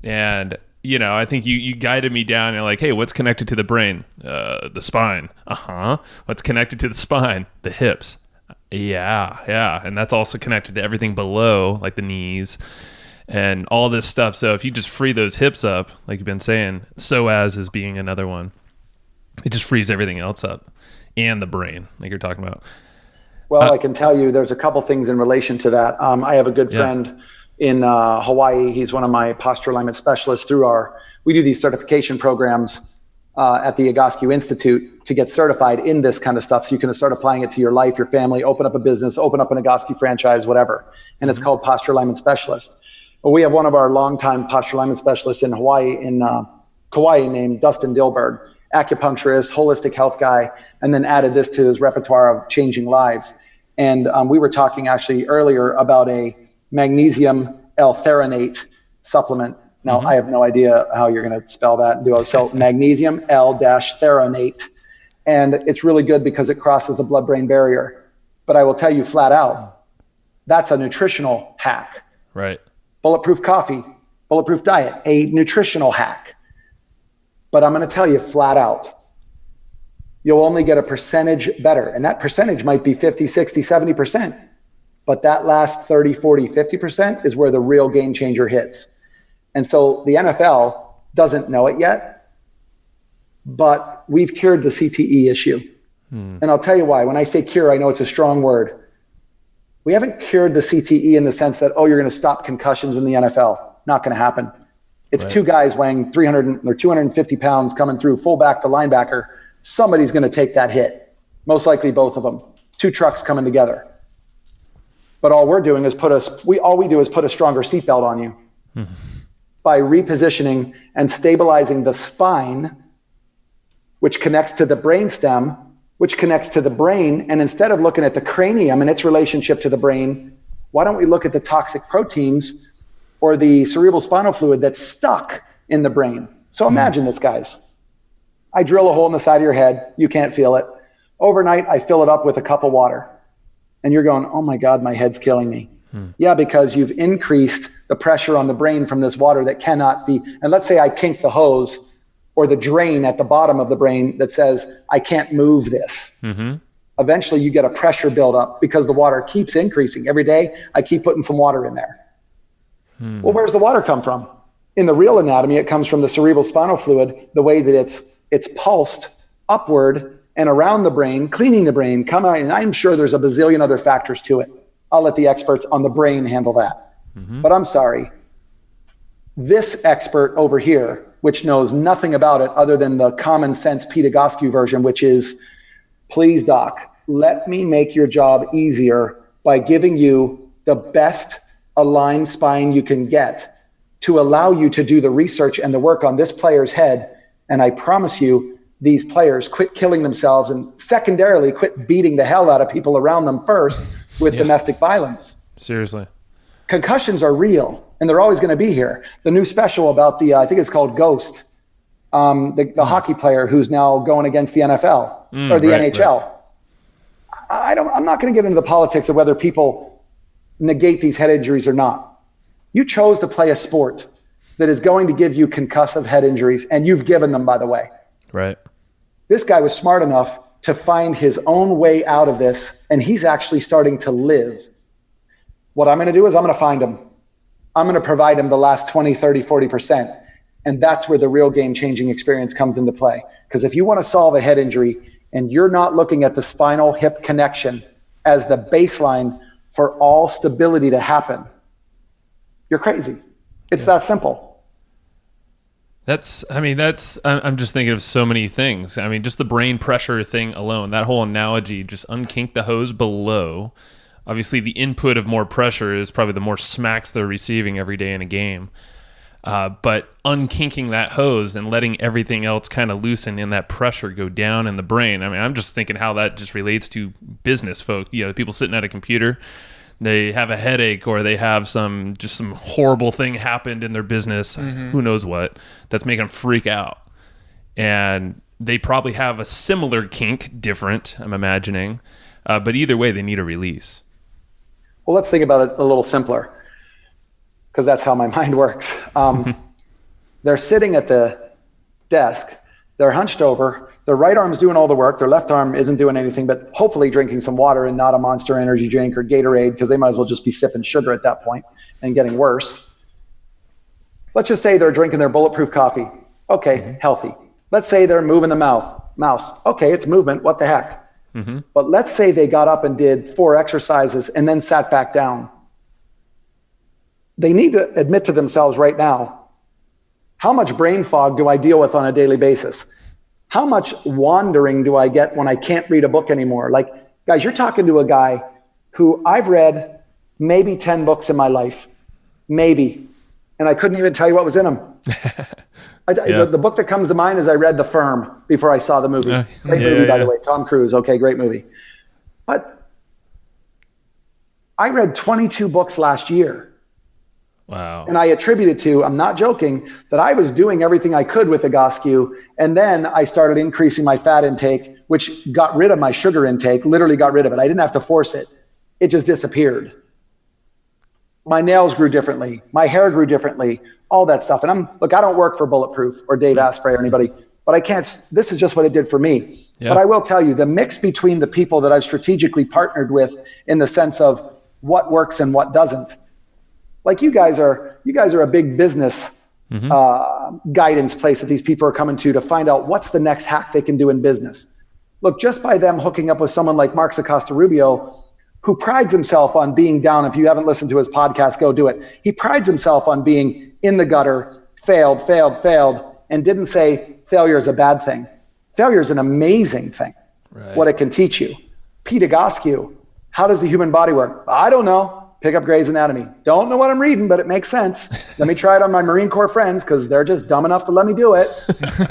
And, I think you guided me down and like, hey, what's connected to the brain? The spine. What's connected to the spine? The hips. Yeah. And that's also connected to everything below, like the knees and all this stuff. So if you just free those hips up, like you've been saying, psoas is being another one. It just frees everything else up and the brain, like you're talking about. Well, I can tell you there's a couple things in relation to that. I have a good friend in Hawaii. He's one of my posture alignment specialists we do these certification programs at the Egoscue Institute to get certified in this kind of stuff. So you can start applying it to your life, your family, open up a business, open up an Egoscue franchise, whatever. And it's called posture alignment specialist. Well, we have one of our longtime posture alignment specialists in Hawaii, in Kauai, named Dustin Dilberg, acupuncturist, holistic health guy, and then added this to his repertoire of changing lives. And we were talking actually earlier about a magnesium L-threonate supplement. Now, I have no idea how you're going to spell that and do it. So magnesium L-threonate. And it's really good because it crosses the blood-brain barrier. But I will tell you flat out, that's a nutritional hack. Right. Bulletproof coffee, bulletproof diet, a nutritional hack. But I'm going to tell you flat out, you'll only get a percentage better. And that percentage might be 50, 60, 70%. But that last 30, 40, 50% is where the real game changer hits. And so the NFL doesn't know it yet, but we've cured the CTE issue. And I'll tell you why. When I say cure, I know it's a strong word. We haven't cured the CTE in the sense that, oh, you're going to stop concussions in the NFL. Not going to happen. It's two guys weighing 300 or 250 pounds coming through, fullback to linebacker. Somebody's going to take that hit. Most likely both of them. Two trucks coming together. But all we're doing is put a stronger seatbelt on you by repositioning and stabilizing the spine, which connects to the brainstem, which connects to the brain. And instead of looking at the cranium and its relationship to the brain, why don't we look at the toxic proteins or the cerebral spinal fluid that's stuck in the brain? So imagine this, guys. I drill a hole in the side of your head. You can't feel it. Overnight, I fill it up with a cup of water. And you're going, oh my God, my head's killing me. Yeah, because you've increased the pressure on the brain from this water that cannot be. And let's say I kink the hose or the drain at the bottom of the brain that says, I can't move this. Eventually you get a pressure buildup because the water keeps increasing. Every day I keep putting some water in there. Well, where's the water come from? In the real anatomy, it comes from the cerebral spinal fluid, the way that it's pulsed upward and around the brain, cleaning the brain, come out. And I'm sure there's a bazillion other factors to it. I'll let the experts on the brain handle that. But I'm sorry. This expert over here, which knows nothing about it other than the common sense Pete Egoscue version, which is, please, doc, let me make your job easier by giving you the best aligned spine you can get to allow you to do the research and the work on this player's head. And I promise you, these players quit killing themselves and secondarily quit beating the hell out of people around them first with domestic violence. Seriously. Concussions are real and they're always going to be here. The new special about the, I think it's called Ghost, the hockey player who's now going against the NFL or the NHL. Right. I'm not going to get into the politics of whether people negate these head injuries or not. You chose to play a sport that is going to give you concussive head injuries, and you've given them, by the way. Right. This guy was smart enough to find his own way out of this, and he's actually starting to live. What I'm going to do is I'm going to find him. I'm going to provide him the last 20, 30, 40%. And that's where the real game-changing experience comes into play. Because if you want to solve a head injury and you're not looking at the spinal hip connection as the baseline for all stability to happen, you're crazy. It's that simple. I'm just thinking of so many things. I mean, just the brain pressure thing alone, that whole analogy, just unkink the hose below. Obviously, the input of more pressure is probably the more smacks they're receiving every day in a game. But unkinking that hose and letting everything else kind of loosen and that pressure go down in the brain. I mean, I'm just thinking how that just relates to business folk. You know, people sitting at a computer, they have a headache or they have some horrible thing happened in their business, who knows what, that's making them freak out. And they probably have a similar kink, different, I'm imagining. But either way, they need a release. Well, let's think about it a little simpler, because that's how my mind works. They're sitting at the desk, they're hunched over, their right arm's doing all the work, their left arm isn't doing anything but hopefully drinking some water and not a Monster Energy drink or Gatorade, because they might as well just be sipping sugar at that point and getting worse. Let's just say they're drinking their bulletproof coffee. Okay, healthy. Let's say they're moving the mouse. Okay, it's movement, what the heck? But let's say they got up and did 4 exercises and then sat back down. They need to admit to themselves right now, how much brain fog do I deal with on a daily basis? How much wandering do I get when I can't read a book anymore? Like, guys, you're talking to a guy who I've read maybe 10 books in my life, maybe, and I couldn't even tell you what was in them. The book that comes to mind is I read The Firm before I saw the movie. Great movie, by the way. Tom Cruise. Okay, great movie. But I read 22 books last year. Wow. And I attribute it to, I'm not joking, that I was doing everything I could with Egoscue, and then I started increasing my fat intake, which got rid of my sugar intake, literally got rid of it. I didn't have to force it. It just disappeared. My nails grew differently. My hair grew differently. All that stuff. And I don't work for Bulletproof or Dave Asprey or anybody, but I can't, this is just what it did for me. Yeah. But I will tell you, the mix between the people that I've strategically partnered with in the sense of what works and what doesn't. Like you guys are a big business guidance place that these people are coming to find out what's the next hack they can do in business. Look, just by them hooking up with someone like Mark Acosta-Rubio, who prides himself on being down. If you haven't listened to his podcast, go do it. He prides himself on being in the gutter, failed, and didn't say failure is a bad thing. Failure is an amazing thing. Right. What it can teach you. Pete Egoscue, how does the human body work? I don't know. Pick up Grey's Anatomy. Don't know what I'm reading, but it makes sense. Let me try it on my Marine Corps friends because they're just dumb enough to let me do it.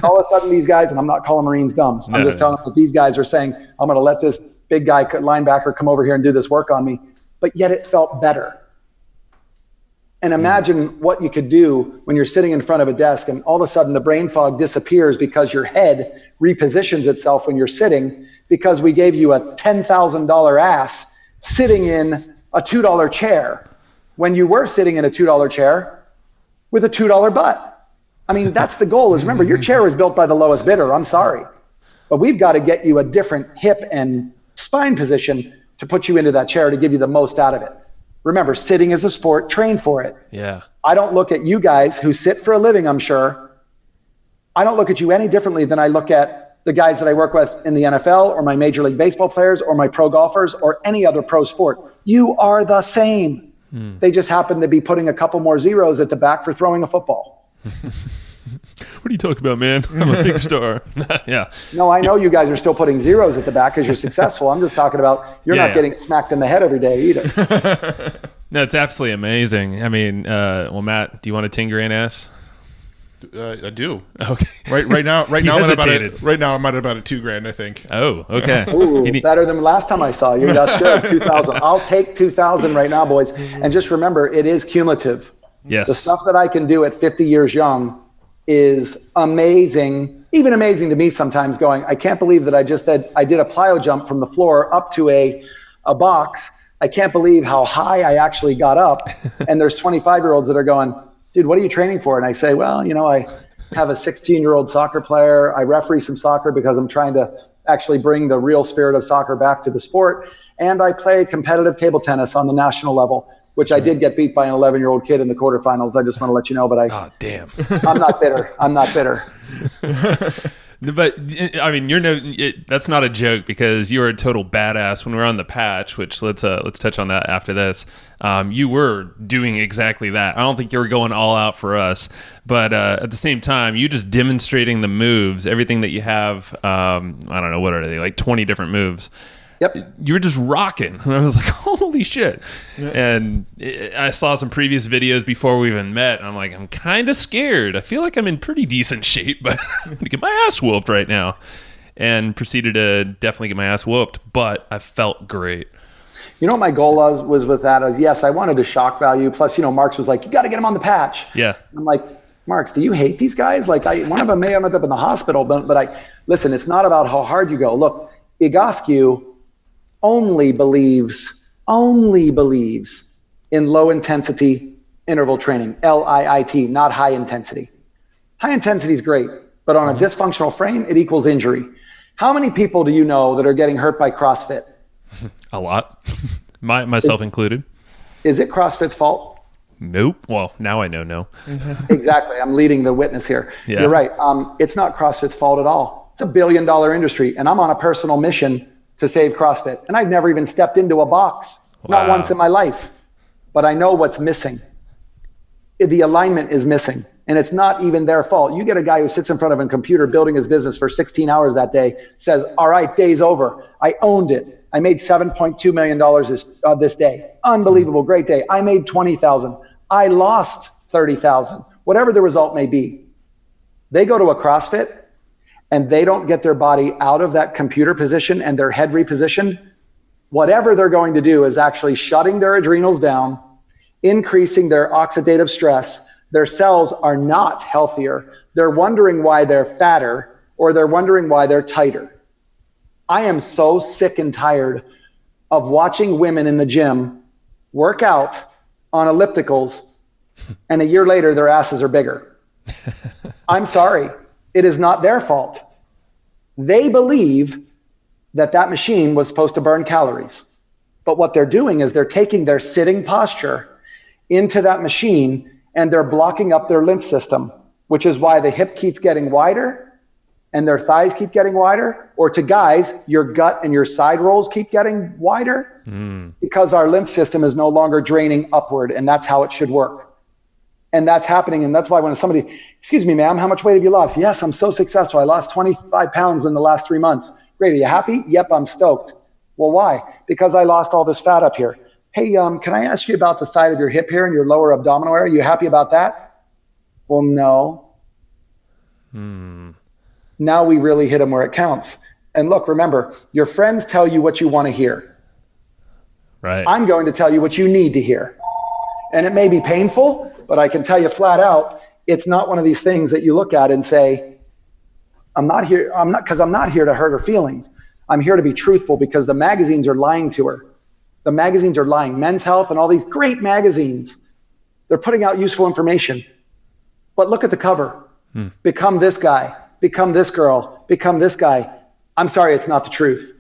All of a sudden, these guys, and I'm not calling Marines dumb. So I'm just telling them that these guys are saying, I'm going to let this big guy linebacker come over here and do this work on me. But yet it felt better. And imagine what you could do when you're sitting in front of a desk and all of a sudden the brain fog disappears because your head repositions itself when you're sitting because we gave you a $10,000 ass sitting in a $2 chair when you were sitting in a $2 chair with a $2 butt. I mean, that's the goal is remember, your chair was built by the lowest bidder. I'm sorry. But we've got to get you a different hip and spine position to put you into that chair to give you the most out of it. Remember, sitting is a sport, train for it. Yeah. I don't look at you guys who sit for a living, I'm sure. I don't look at you any differently than I look at the guys that I work with in the NFL or my Major League Baseball players or my pro golfers or any other pro sport. You are the same. They just happen to be putting a couple more zeros at the back for throwing a football. What are you talking about, man? I'm a big star. Yeah. No, I know you guys are still putting zeros at the back because you're successful. I'm just talking about you're not getting smacked in the head every day either. No, it's absolutely amazing. I mean, well, Matt, do you want to tinker in ass? I do. Okay. Right now I'm at about a $2,000, I think. Oh, okay. Ooh, better than last time I saw you. That's good. 2,000. I'll take 2,000 right now, boys. And just remember, it is cumulative. Yes. The stuff that I can do at 50 years young is amazing. Even amazing to me sometimes. Going, I can't believe that I did a plyo jump from the floor up to a box. I can't believe how high I actually got up. And there's 25-year-olds that are going, dude, what are you training for? And I say, well, you know, I have a 16-year-old soccer player. I referee some soccer because I'm trying to actually bring the real spirit of soccer back to the sport. And I play competitive table tennis on the national level, which I did get beat by an 11-year-old kid in the quarterfinals. I just want to let you know, but oh, damn. I'm not bitter. I'm not bitter. But I mean, that's not a joke because you were a total badass when we were on the patch, which let's touch on that after this. You were doing exactly that. I don't think you were going all out for us, but at the same time, you just demonstrating the moves, everything that you have. I don't know, what are they, like 20 different moves. Yep. You were just rocking. And I was like, holy shit. Yeah. And I saw some previous videos before we even met. And I'm like, I'm kind of scared. I feel like I'm in pretty decent shape, but I'm going to get my ass whooped right now. And proceeded to definitely get my ass whooped, but I felt great. You know what my goal was with that? Yes, I wanted to shock value. Plus, you know, Marks was like, you got to get him on the patch. Yeah. I'm like, Marks, do you hate these guys? Like, one of them may end up in the hospital, but listen, it's not about how hard you go. Look, Egoscue only believes in low intensity interval training, LIIT, not high intensity. High intensity is great, but on a dysfunctional frame, it equals injury. How many people do you know that are getting hurt by CrossFit? A lot. Myself included. Is it CrossFit's fault? Nope. Well, now I know no. Exactly. I'm leading the witness here. Yeah. You're right. It's not CrossFit's fault at all. It's $1 billion industry, and I'm on a personal mission to save CrossFit. And I've never even stepped into a box, not once in my life. But I know what's missing. The alignment is missing. And it's not even their fault. You get a guy who sits in front of a computer building his business for 16 hours that day, says, all right, day's over. I owned it. I made $7.2 million this day. Unbelievable, great day. I made $20,000. I lost $30,000. Whatever the result may be. They go to a CrossFit and they don't get their body out of that computer position and their head repositioned. Whatever they're going to do is actually shutting their adrenals down, increasing their oxidative stress. Their cells are not healthier. They're wondering why they're fatter, or they're wondering why they're tighter. I am so sick and tired of watching women in the gym work out on ellipticals, and a year later, their asses are bigger. I'm sorry. It is not their fault. They believe that that machine was supposed to burn calories. But what they're doing is they're taking their sitting posture into that machine and they're blocking up their lymph system, which is why the hip keeps getting wider and their thighs keep getting wider. Or to guys, your gut and your side rolls keep getting wider because our lymph system is no longer draining upward, and that's how it should work. And that's happening. And that's why when somebody, excuse me, ma'am, how much weight have you lost? Yes, I'm so successful. I lost 25 pounds in the last 3 months. Great. Are you happy? Yep, I'm stoked. Well, why? Because I lost all this fat up here. Hey, can I ask you about the side of your hip here and your lower abdominal area? You happy about that? Well, no. Now we really hit them where it counts. And look, remember, your friends tell you what you want to hear. Right. I'm going to tell you what you need to hear. And it may be painful, but I can tell you flat out, it's not one of these things that you look at and say, I'm not here to hurt her feelings. I'm here to be truthful because the magazines are lying to her. The magazines are lying. Men's Health and all these great magazines, they're putting out useful information. But look at the cover. Become this guy, become this girl, become this guy. I'm sorry, it's not the truth.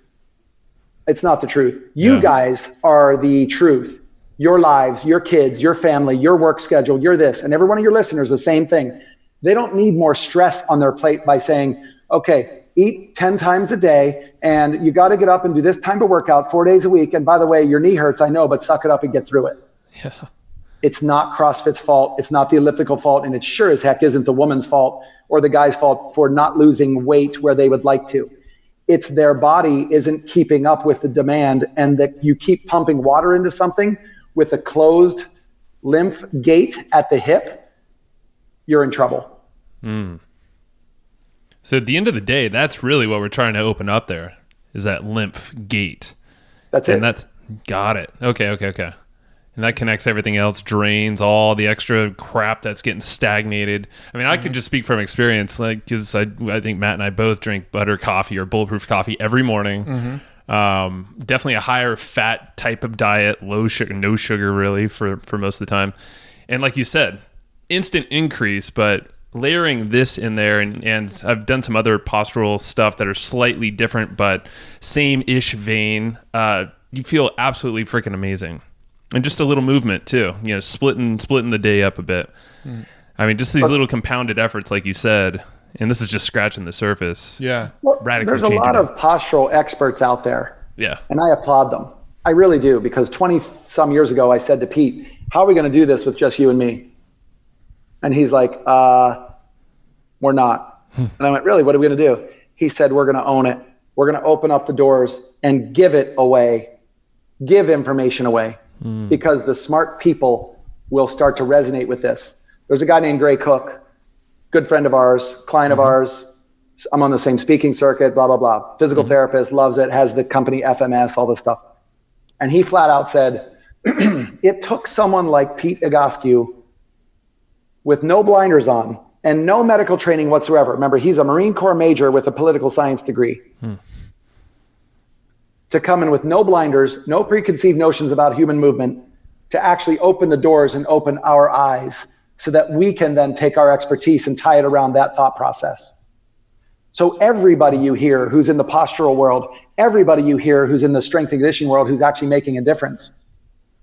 It's not the truth. You guys are the truth. Your lives, your kids, your family, your work schedule, you're this. And every one of your listeners, the same thing. They don't need more stress on their plate by saying, okay, eat 10 times a day and you got to get up and do this time of workout 4 days a week. And by the way, your knee hurts, I know, but suck it up and get through it. Yeah. It's not CrossFit's fault. It's not the elliptical fault. And it sure as heck isn't the woman's fault or the guy's fault for not losing weight where they would like to. It's their body isn't keeping up with the demand, and that you keep pumping water into something with a closed lymph gate at the hip, you're in trouble. So at the end of the day, that's really what we're trying to open up there, is that lymph gate. That's it. And that's, got it. Okay. And that connects everything else, drains all the extra crap that's getting stagnated. I mean, I could just speak from experience, like, because I think Matt and I both drink butter coffee or bulletproof coffee every morning. Definitely a higher fat type of diet, low sugar, no sugar really for most of the time. And like you said, instant increase, but layering this in there, and I've done some other postural stuff that are slightly different, but same-ish vein. You feel absolutely freaking amazing. And just a little movement too, splitting the day up a bit. I mean, just these little compounded efforts, like you said, and this is just scratching the surface. Yeah. Well, radically there's a lot of postural experts out there. Yeah. And I applaud them. I really do, because 20 some years ago, I said to Pete, how are we going to do this with just you and me? And he's like, we're not. And I went, really, what are we going to do? He said, we're going to own it. We're going to open up the doors and give it away, give information away. Because the smart people will start to resonate with this. There's a guy named Gray Cook, good friend of ours, client of ours. I'm on the same speaking circuit, blah, blah, blah. Physical therapist, loves it, has the company FMS, all this stuff. And he flat out said, it took someone like Pete Egoscue with no blinders on and no medical training whatsoever. Remember, he's a Marine Corps major with a political science degree. To come in with no blinders, no preconceived notions about human movement, to actually open the doors and open our eyes so that we can then take our expertise and tie it around that thought process. So everybody you hear who's in the postural world, everybody you hear who's in the strength and conditioning world who's actually making a difference,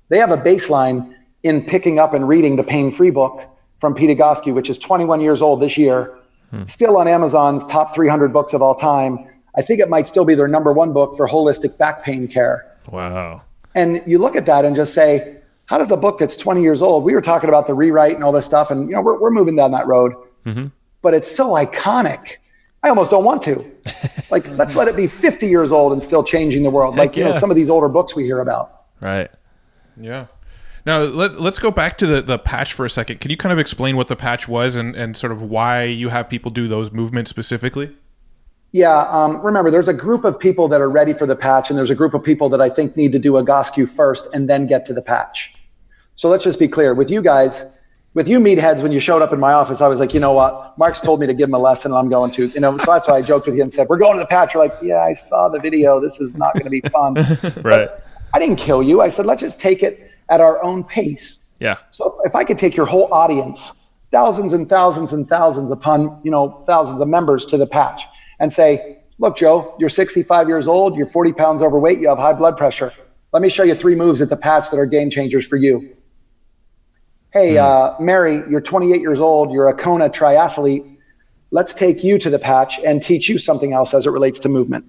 they have a baseline in picking up and reading the Pain-Free book from Pete Egoscue, which is 21 years old this year, still on Amazon's top 300 books of all time. I think it might still be their number one book for holistic back pain care. Wow. And you look at that and just say, how does a book that's 20 years old, we were talking about the rewrite and all this stuff, and we're moving down that road, but it's so iconic. I almost don't want to. Like, let's let it be 50 years old and still changing the world. Like, some of these older books we hear about. Right. Yeah. Now, let's go back to the patch for a second. Can you kind of explain what the patch was and sort of why you have people do those movements specifically? Yeah, remember, there's a group of people that are ready for the patch, and there's a group of people that I think need to do Egoscue first and then get to the patch. So let's just be clear. With you guys, with you meatheads, when you showed up in my office, I was like, you know what? Mark's told me to give him a lesson, and I'm going to. So that's why I joked with you and said, we're going to the patch. You're like, yeah, I saw the video. This is not going to be fun. Right. But I didn't kill you. I said, let's just take it at our own pace. Yeah. So if I could take your whole audience, thousands and thousands and thousands upon, thousands of members to the patch, and say, look, Joe, you're 65 years old, you're 40 pounds overweight, you have high blood pressure. Let me show you 3 moves at the patch that are game changers for you. Hey, Mary, you're 28 years old, you're a Kona triathlete. Let's take you to the patch and teach you something else as it relates to movement.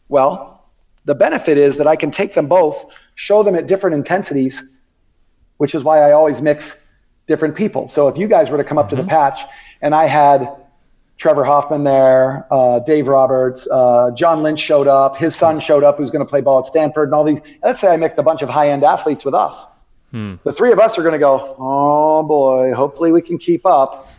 Well, the benefit is that I can take them both, show them at different intensities, which is why I always mix different people. So if you guys were to come up to the patch and I had Trevor Hoffman there, Dave Roberts, John Lynch showed up, his son showed up who's going to play ball at Stanford and all these. Let's say I mixed a bunch of high-end athletes with us. The 3 of us are going to go, oh boy, hopefully we can keep up.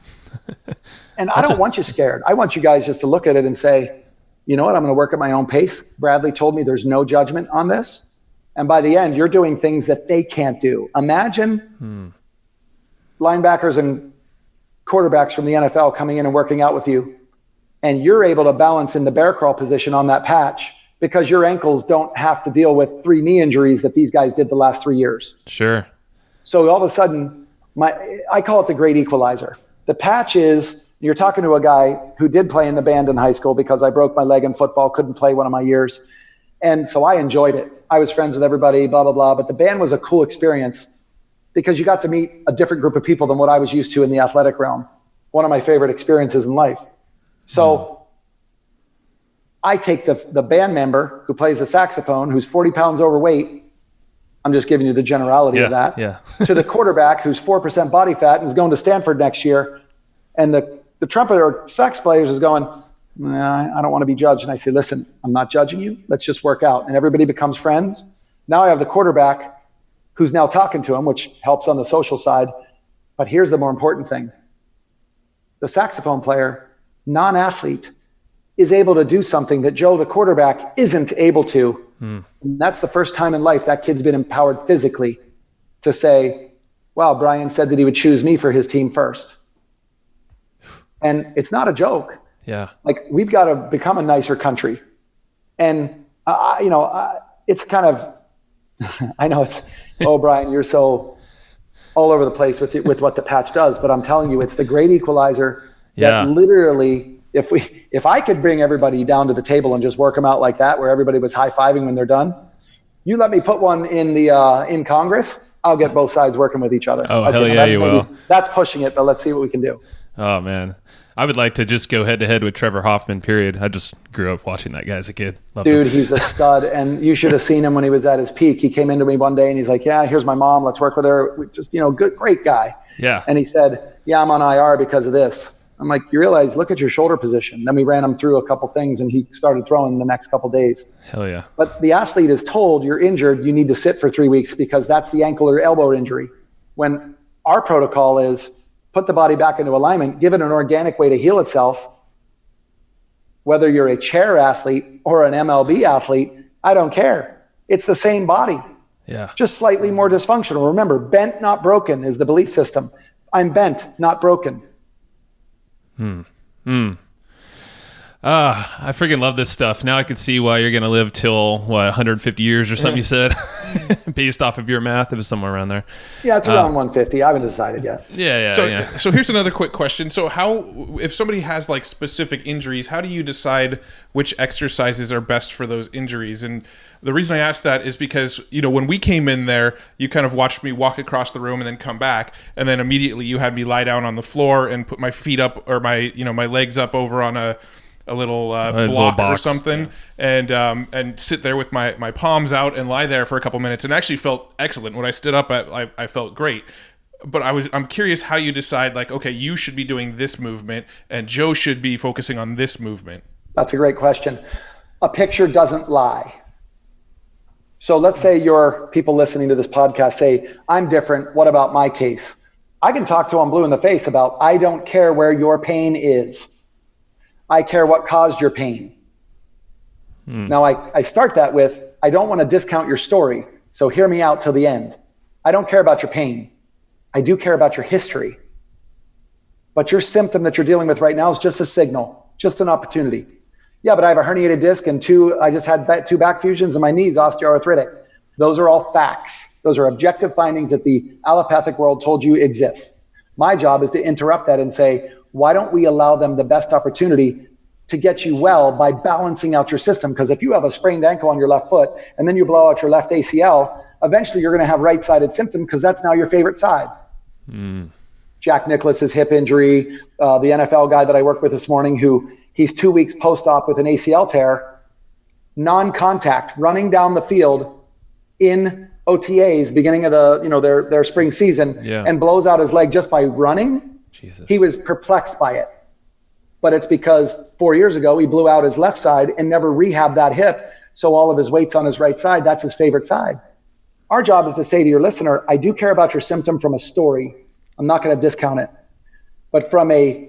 And I don't want you scared. I want you guys just to look at it and say, you know what, I'm going to work at my own pace. Bradley told me there's no judgment on this. And by the end, you're doing things that they can't do. Imagine linebackers and quarterbacks from the NFL coming in and working out with you, and you're able to balance in the bear crawl position on that patch because your ankles don't have to deal with 3 knee injuries that these guys did the last 3 years. Sure. So all of a sudden, I call it the great equalizer. The patch is, you're talking to a guy who did play in the band in high school because I broke my leg in football, couldn't play one of my years. And so I enjoyed it. I was friends with everybody, blah, blah, blah. But the band was a cool experience because you got to meet a different group of people than what I was used to in the athletic realm. One of my favorite experiences in life. So I take the band member who plays the saxophone, who's 40 pounds overweight. I'm just giving you the generality of that. To the quarterback who's 4% body fat and is going to Stanford next year. And the trumpet or sax players is going, nah, I don't want to be judged. And I say, listen, I'm not judging you. Let's just work out. And everybody becomes friends. Now I have the quarterback who's now talking to him, which helps on the social side. But here's the more important thing. The saxophone player, non-athlete, is able to do something that Joe, the quarterback, isn't able to. And that's the first time in life that kid's been empowered physically to say, wow, Brian said that he would choose me for his team first. And it's not a joke. Yeah. Like, we've got to become a nicer country. And, it's kind of, I know it's, oh, Brian, you're so all over the place with what the patch does, but I'm telling you, it's the great equalizer that literally, if I could bring everybody down to the table and just work them out like that, where everybody was high-fiving when they're done, you let me put one in Congress, I'll get both sides working with each other. Oh, okay, hell yeah, you will. That's pushing it, but let's see what we can do. Oh, man. I would like to just go head-to-head with Trevor Hoffman, period. I just grew up watching that guy as a kid. Loved Dude, him. He's a stud, and you should have seen him when he was at his peak. He came into me one day, and he's like, yeah, here's my mom. Let's work with her. Just, good, great guy. Yeah. And he said, yeah, I'm on IR because of this. I'm like, you realize, look at your shoulder position. Then we ran him through a couple things, and he started throwing the next couple days. Hell yeah. But the athlete is told, you're injured, you need to sit for 3 weeks because that's the ankle or elbow injury. When our protocol is, put the body back into alignment, give it an organic way to heal itself. Whether you're a chair athlete or an MLB athlete, I don't care. It's the same body. Yeah. Just slightly more dysfunctional. Remember, bent, not broken is the belief system. I'm bent, not broken. I freaking love this stuff. Now I can see why you're going to live till, 150 years or something you said, based off of your math. It was somewhere around there. Yeah, it's around 150. I haven't decided yet. So here's another quick question. So if somebody has like specific injuries, how do you decide which exercises are best for those injuries? And the reason I ask that is because, when we came in there, you kind of watched me walk across the room and then come back. And then immediately you had me lie down on the floor and put my feet up or my legs up over on a little block or something, and sit there with my palms out and lie there for a couple minutes, and actually felt excellent. When I stood up, I felt great. But I'm curious how you decide, like, okay, you should be doing this movement and Joe should be focusing on this movement. That's a great question. A picture doesn't lie. So let's say your people listening to this podcast say, I'm different. What about my case? I can talk to them blue in the face about, I don't care where your pain is. I care what caused your pain. Now, I start that with, I don't want to discount your story, so hear me out till the end. I don't care about your pain. I do care about your history. But your symptom that you're dealing with right now is just a signal, just an opportunity. Yeah, but I have a herniated disc and I just had 2 back fusions and my knee's osteoarthritic. Those are all facts. Those are objective findings that the allopathic world told you exist. My job is to interrupt that and say, why don't we allow them the best opportunity to get you well by balancing out your system. Because if you have a sprained ankle on your left foot and then you blow out your left ACL, eventually you're going to have right-sided symptom because that's now your favorite side. Jack Nicklaus's hip injury, the NFL guy that I worked with this morning, he's 2 weeks post-op with an ACL tear, non-contact, running down the field in OTAs, beginning of their spring season, and blows out his leg just by running. Jesus. He was perplexed by it. But it's because 4 years ago, he blew out his left side and never rehabbed that hip. So all of his weight's on his right side. That's his favorite side. Our job is to say to your listener, I do care about your symptom from a story. I'm not going to discount it. But from a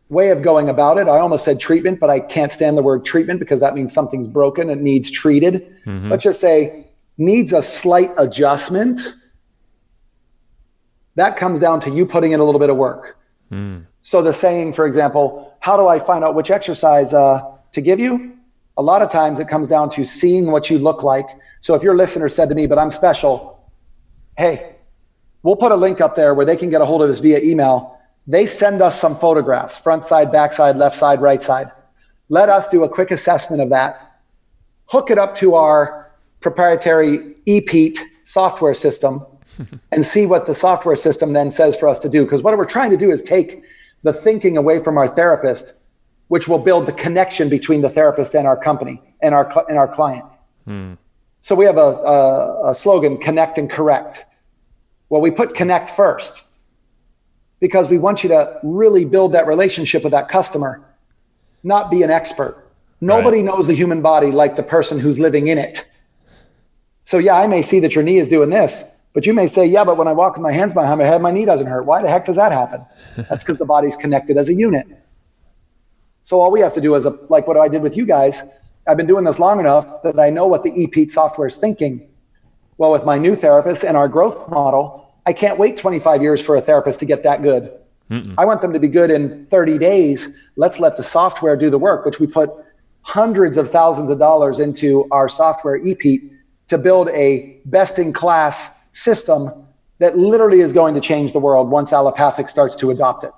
way of going about it, I almost said treatment, but I can't stand the word treatment because that means something's broken and needs treated. Let's just say needs a slight adjustment. That comes down to you putting in a little bit of work. So the saying, for example, how do I find out which exercise to give you? A lot of times it comes down to seeing what you look like. So if your listener said to me, but I'm special, hey, we'll put a link up there where they can get a hold of us via email. They send us some photographs, front side, back side, left side, right side. Let us do a quick assessment of that. Hook it up to our proprietary ePete software system and see what the software system then says for us to do. Because what we're trying to do is take the thinking away from our therapist, which will build the connection between the therapist and our company and our client. So we have a slogan, connect and correct. Well, we put connect first because we want you to really build that relationship with that customer, not be an expert. Nobody knows the human body like the person who's living in it. So yeah, I may see that your knee is doing this, but you may say, yeah, but when I walk with my hands behind my head, my knee doesn't hurt. Why the heck does that happen? That's because the body's connected as a unit. So all we have to do is, like what I did with you guys, I've been doing this long enough that I know what the ePete software is thinking. Well, with my new therapist and our growth model, I can't wait 25 years for a therapist to get that good. I want them to be good in 30 days. Let's let the software do the work, which we put hundreds of thousands of dollars into our software ePete to build a best-in-class system that literally is going to change the world once allopathic starts to adopt it.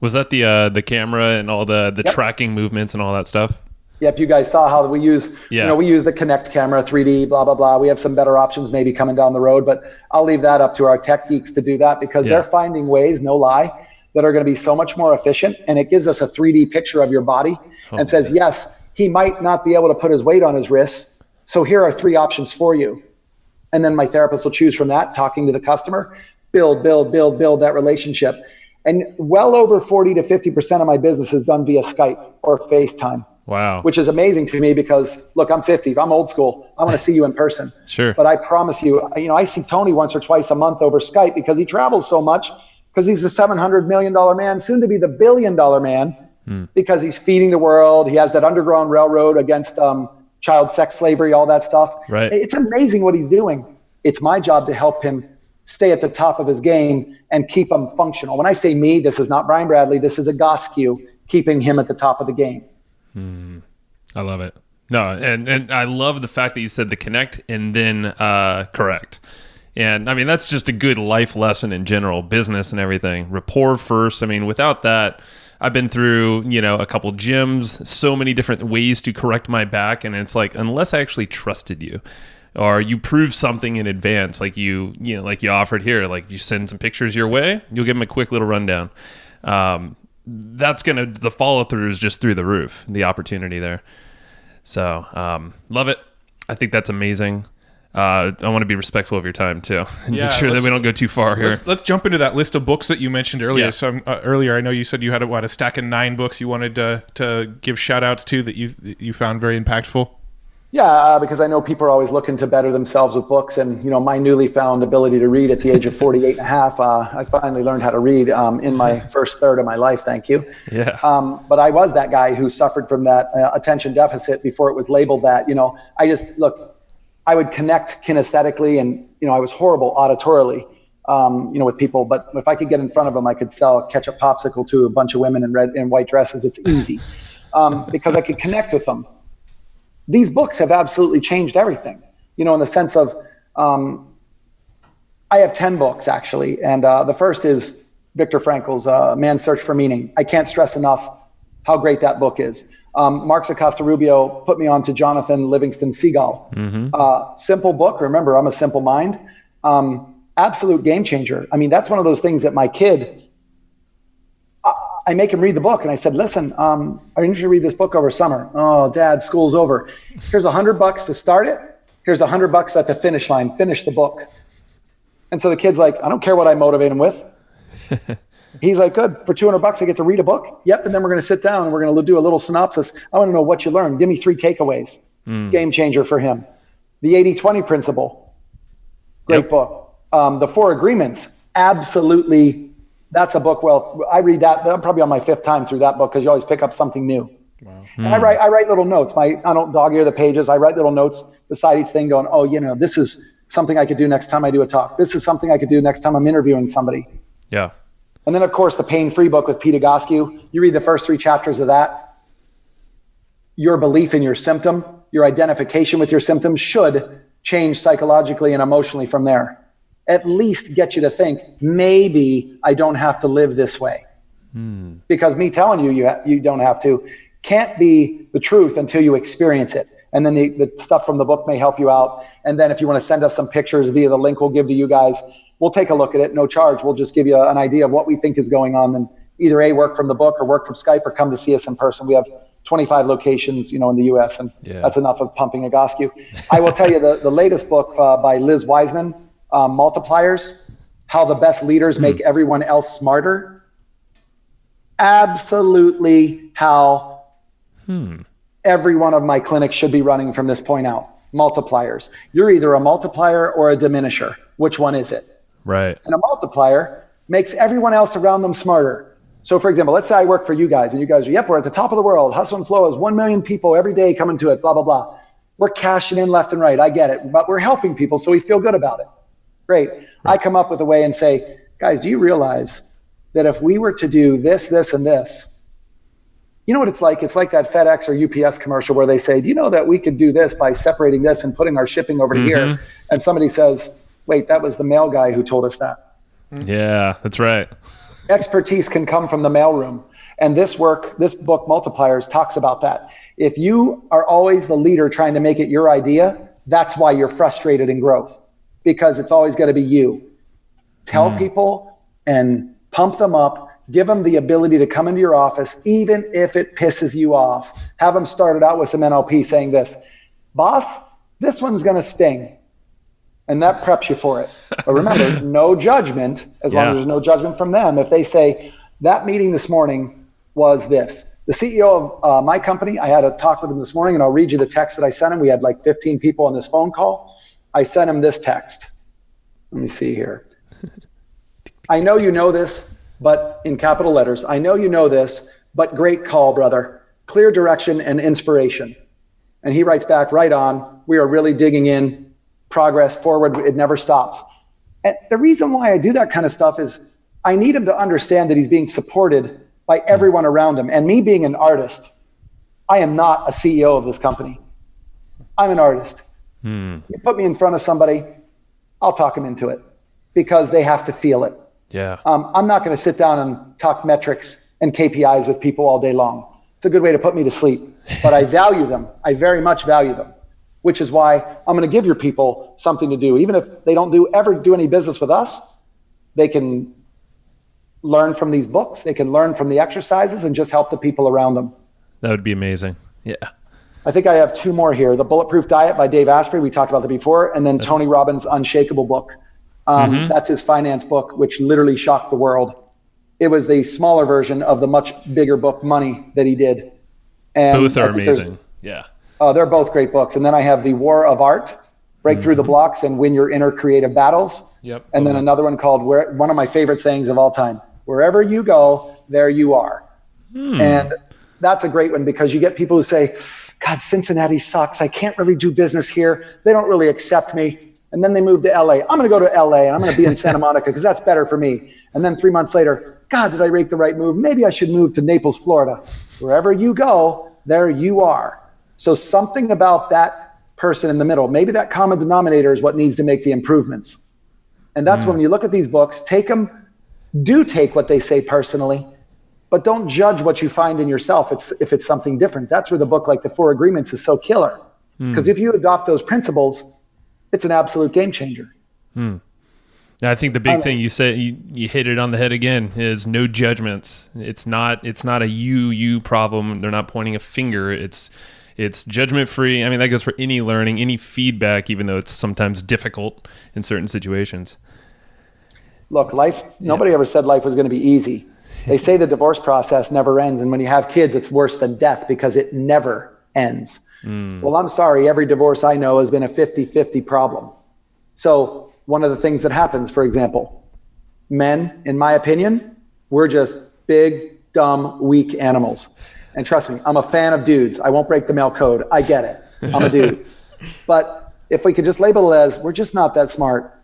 Was that the camera and all the tracking movements and all that stuff? Yep, you guys saw how we use, we use the Connect camera, 3D, blah, blah, blah. We have some better options maybe coming down the road, but I'll leave that up to our tech geeks to do that because they're finding ways, no lie, that are going to be so much more efficient. And it gives us a 3D picture of your body and says, yes, he might not be able to put his weight on his wrists. So here are 3 options for you. And then my therapist will choose from that, talking to the customer, build that relationship. And well over 40 to 50% of my business is done via Skype or FaceTime. Wow. Which is amazing to me because, look, I'm 50. I'm old school. I want to see you in person. Sure. But I promise you, I see Tony once or twice a month over Skype because he travels so much because he's a $700 million man, soon to be the $1 billion man because he's feeding the world. He has that underground railroad against child sex slavery, all that stuff. Right. It's amazing what he's doing. It's my job to help him stay at the top of his game and keep him functional. When I say me, this is not Brian Bradley. This is Egoscue keeping him at the top of the game. I love it. No, and I love the fact that you said the connect and then correct. And I mean, that's just a good life lesson in general, business and everything. Rapport first. I mean, without that, I've been through, a couple gyms, so many different ways to correct my back. And it's like, unless I actually trusted you or you prove something in advance, like like you offered here, like you send some pictures your way, you'll give them a quick little rundown. The follow through is just through the roof, the opportunity there. So, love it. I think that's amazing. I want to be respectful of your time too, and make sure that we don't go too far here. Let's jump into that list of books that you mentioned earlier. Yeah. So earlier, I know you said you had a stack of 9 books you wanted to give shout outs to that you found very impactful. Yeah, because I know people are always looking to better themselves with books. And, my newly found ability to read at the age of 48 and a half, I finally learned how to read in my first third of my life. Thank you. Yeah. But I was that guy who suffered from that attention deficit before it was labeled that. I would connect kinesthetically and, I was horrible auditorily, with people. But if I could get in front of them, I could sell a ketchup popsicle to a bunch of women in red and white dresses. It's easy because I could connect with them. These books have absolutely changed everything, in the sense of, I have 10 books actually. And the first is Viktor Frankl's Man's Search for Meaning. I can't stress enough how great that book is. Mark Acosta-Rubio put me on to Jonathan Livingston Seagull. Simple book. Remember, I'm a simple mind. Absolute game changer. I mean, that's one of those things that my kid, I make him read the book. And I said, listen, I need you to read this book over summer. Oh, Dad, school's over. Here's $100 to start it. Here's $100 at the finish line. Finish the book. And so the kid's like, I don't care what I motivate him with. He's like, good. For $200, I get to read a book. Yep. And then we're going to sit down and we're going to do a little synopsis. I want to know what you learned. Give me 3 takeaways. Game changer for him. The 80-20 principle. Great book. The 4 agreements. Absolutely. That's a book. Well, I read that. I'm probably on my 5th time through that book because you always pick up something new. Wow. And I write little notes. I don't dog ear the pages. I write little notes beside each thing going, oh, this is something I could do next time I do a talk. This is something I could do next time I'm interviewing somebody. Yeah. And then, of course, the Pain-Free book with Pete Egoscue. You read the first 3 chapters of that. Your belief in your symptom, your identification with your symptoms should change psychologically and emotionally from there. At least get you to think, maybe I don't have to live this way. Because me telling you, you don't have to, can't be the truth until you experience it. And then the stuff from the book may help you out. And then if you want to send us some pictures via the link we'll give to you guys, we'll take a look at it, no charge. We'll just give you an idea of what we think is going on. And either work from the book or work from Skype or come to see us in person. We have 25 locations, in the US, and that's enough of pumping Egoscue. I will tell you the latest book by Liz Wiseman, Multipliers, How the Best Leaders Make Everyone Else Smarter. Absolutely how every one of my clinics should be running from this point out. Multipliers. You're either a multiplier or a diminisher. Which one is it? Right. And a multiplier makes everyone else around them smarter. So for example, let's say I work for you guys and you guys are, yep, we're at the top of the world. Hustle and Flow has 1 million people every day coming to it, blah, blah, blah. We're cashing in left and right. I get it, but we're helping people. So we feel good about it. Great. Right. I come up with a way and say, guys, do you realize that if we were to do this, this, and this, you know what it's like? It's like that FedEx or UPS commercial where they say, do you know that we could do this by separating this and putting our shipping over to here? And somebody says, wait, that was the mail guy who told us that. Yeah, that's right. Expertise can come from the mailroom. And this book, Multipliers, talks about that. If you are always the leader trying to make it your idea, that's why you're frustrated in growth, because it's always got to be you. Tell people and pump them up. Give them the ability to come into your office, even if it pisses you off. Have them start it out with some NLP saying this, boss, this one's going to sting. And that preps you for it. But remember, no judgment, as long as there's no judgment from them. If they say, that meeting this morning was this. The CEO of my company, I had a talk with him this morning, and I'll read you the text that I sent him. We had like 15 people on this phone call. I sent him this text. Let me see here. I know you know this, but in capital letters, I know you know this, but great call, brother. Clear direction and inspiration. And he writes back, right on. We are really digging in. Progress forward, it never stops. And the reason why I do that kind of stuff is I need him to understand that he's being supported by everyone around him. And me being an artist, I am not a CEO of this company. I'm an artist. You put me in front of somebody, I'll talk them into it because they have to feel it. Yeah. I'm not going to sit down and talk metrics and KPIs with people all day long. It's a good way to put me to sleep, but I value them. I very much value them. Which is why I'm going to give your people something to do. Even if they don't ever do any business with us, they can learn from these books. They can learn from the exercises and just help the people around them. That would be amazing. Yeah. I think I have 2 more here. The Bulletproof Diet by Dave Asprey. We talked about that before. And then Tony Robbins' Unshakable book. That's his finance book, which literally shocked the world. It was the smaller version of the much bigger book, Money, that he did. And both are amazing. Yeah. They're both great books. And then I have The War of Art, Break Through the Blocks and Win Your Inner Creative Battles. Yep. And then another one called one of my favorite sayings of all time, wherever you go, there you are. And that's a great one because you get people who say, God, Cincinnati sucks. I can't really do business here. They don't really accept me. And then they move to LA. I'm going to go to LA and I'm going to be in Santa Monica because that's better for me. And then 3 months later, God, did I make the right move? Maybe I should move to Naples, Florida. Wherever you go, there you are. So something about that person in the middle, maybe that common denominator is what needs to make the improvements. And that's when you look at these books, take what they say personally, but don't judge what you find in yourself. If it's something different. That's where the book like the 4 Agreements is so killer. Because if you adopt those principles, it's an absolute game changer. I think the big thing you said, you hit it on the head again, is no judgments. It's not a you problem. They're not pointing a finger. It's judgment free. I mean, that goes for any learning, any feedback, even though it's sometimes difficult in certain situations. Look, nobody ever said life was going to be easy. They say the divorce process never ends. And when you have kids, it's worse than death because it never ends. Well, I'm sorry. Every divorce I know has been a 50-50 problem. So one of the things that happens, for example, men, in my opinion, we're just big, dumb, weak animals. And trust me, I'm a fan of dudes. I won't break the male code. I get it. I'm a dude. But if we could just label it as, we're just not that smart.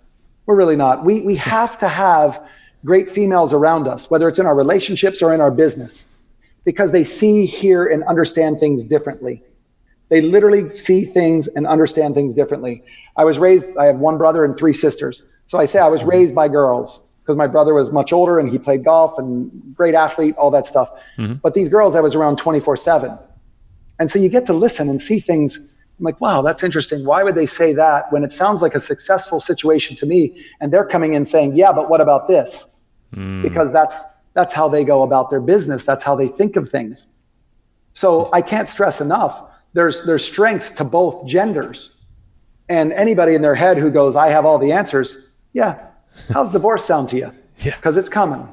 We're really not. We have to have great females around us, whether it's in our relationships or in our business, because they see, hear, and understand things differently. They literally see things and understand things differently. I have 1 brother and 3 sisters. So I say I was raised by girls because my brother was much older and he played golf and great athlete, all that stuff. But these girls, I was around 24/7. And so you get to listen and see things. I'm like, wow, that's interesting. Why would they say that when it sounds like a successful situation to me? And they're coming in saying, yeah, but what about this? Because that's how they go about their business. That's how they think of things. So I can't stress enough. There's strength to both genders. And anybody in their head who goes, I have all the answers. Yeah. How's divorce sound to you? Yeah. Because it's coming.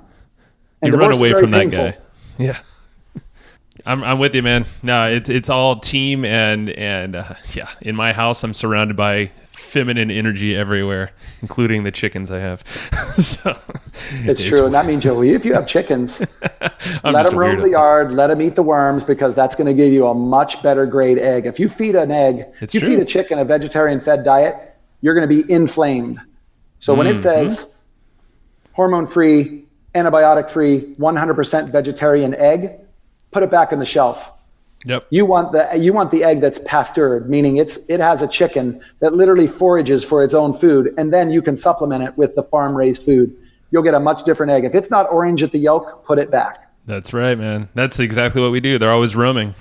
And you run away from that painful. guy. Yeah. I'm with you, man. No, it's all team and yeah. In my house, I'm surrounded by feminine energy everywhere, including the chickens I have. So it's true. And that means, Joey, if you have chickens, let them roam the yard, let them eat the worms, because that's going to give you a much better grade egg. If you feed feed a chicken a vegetarian fed diet, you're going to be inflamed. So when it says hormone free, antibiotic free, 100% vegetarian egg, put it back on the shelf. Yep. You want the egg that's pasteured, meaning it has a chicken that literally forages for its own food, and then you can supplement it with the farm raised food. You'll get a much different egg. If it's not orange at the yolk, put it back. That's right, man. That's exactly what we do. They're always roaming.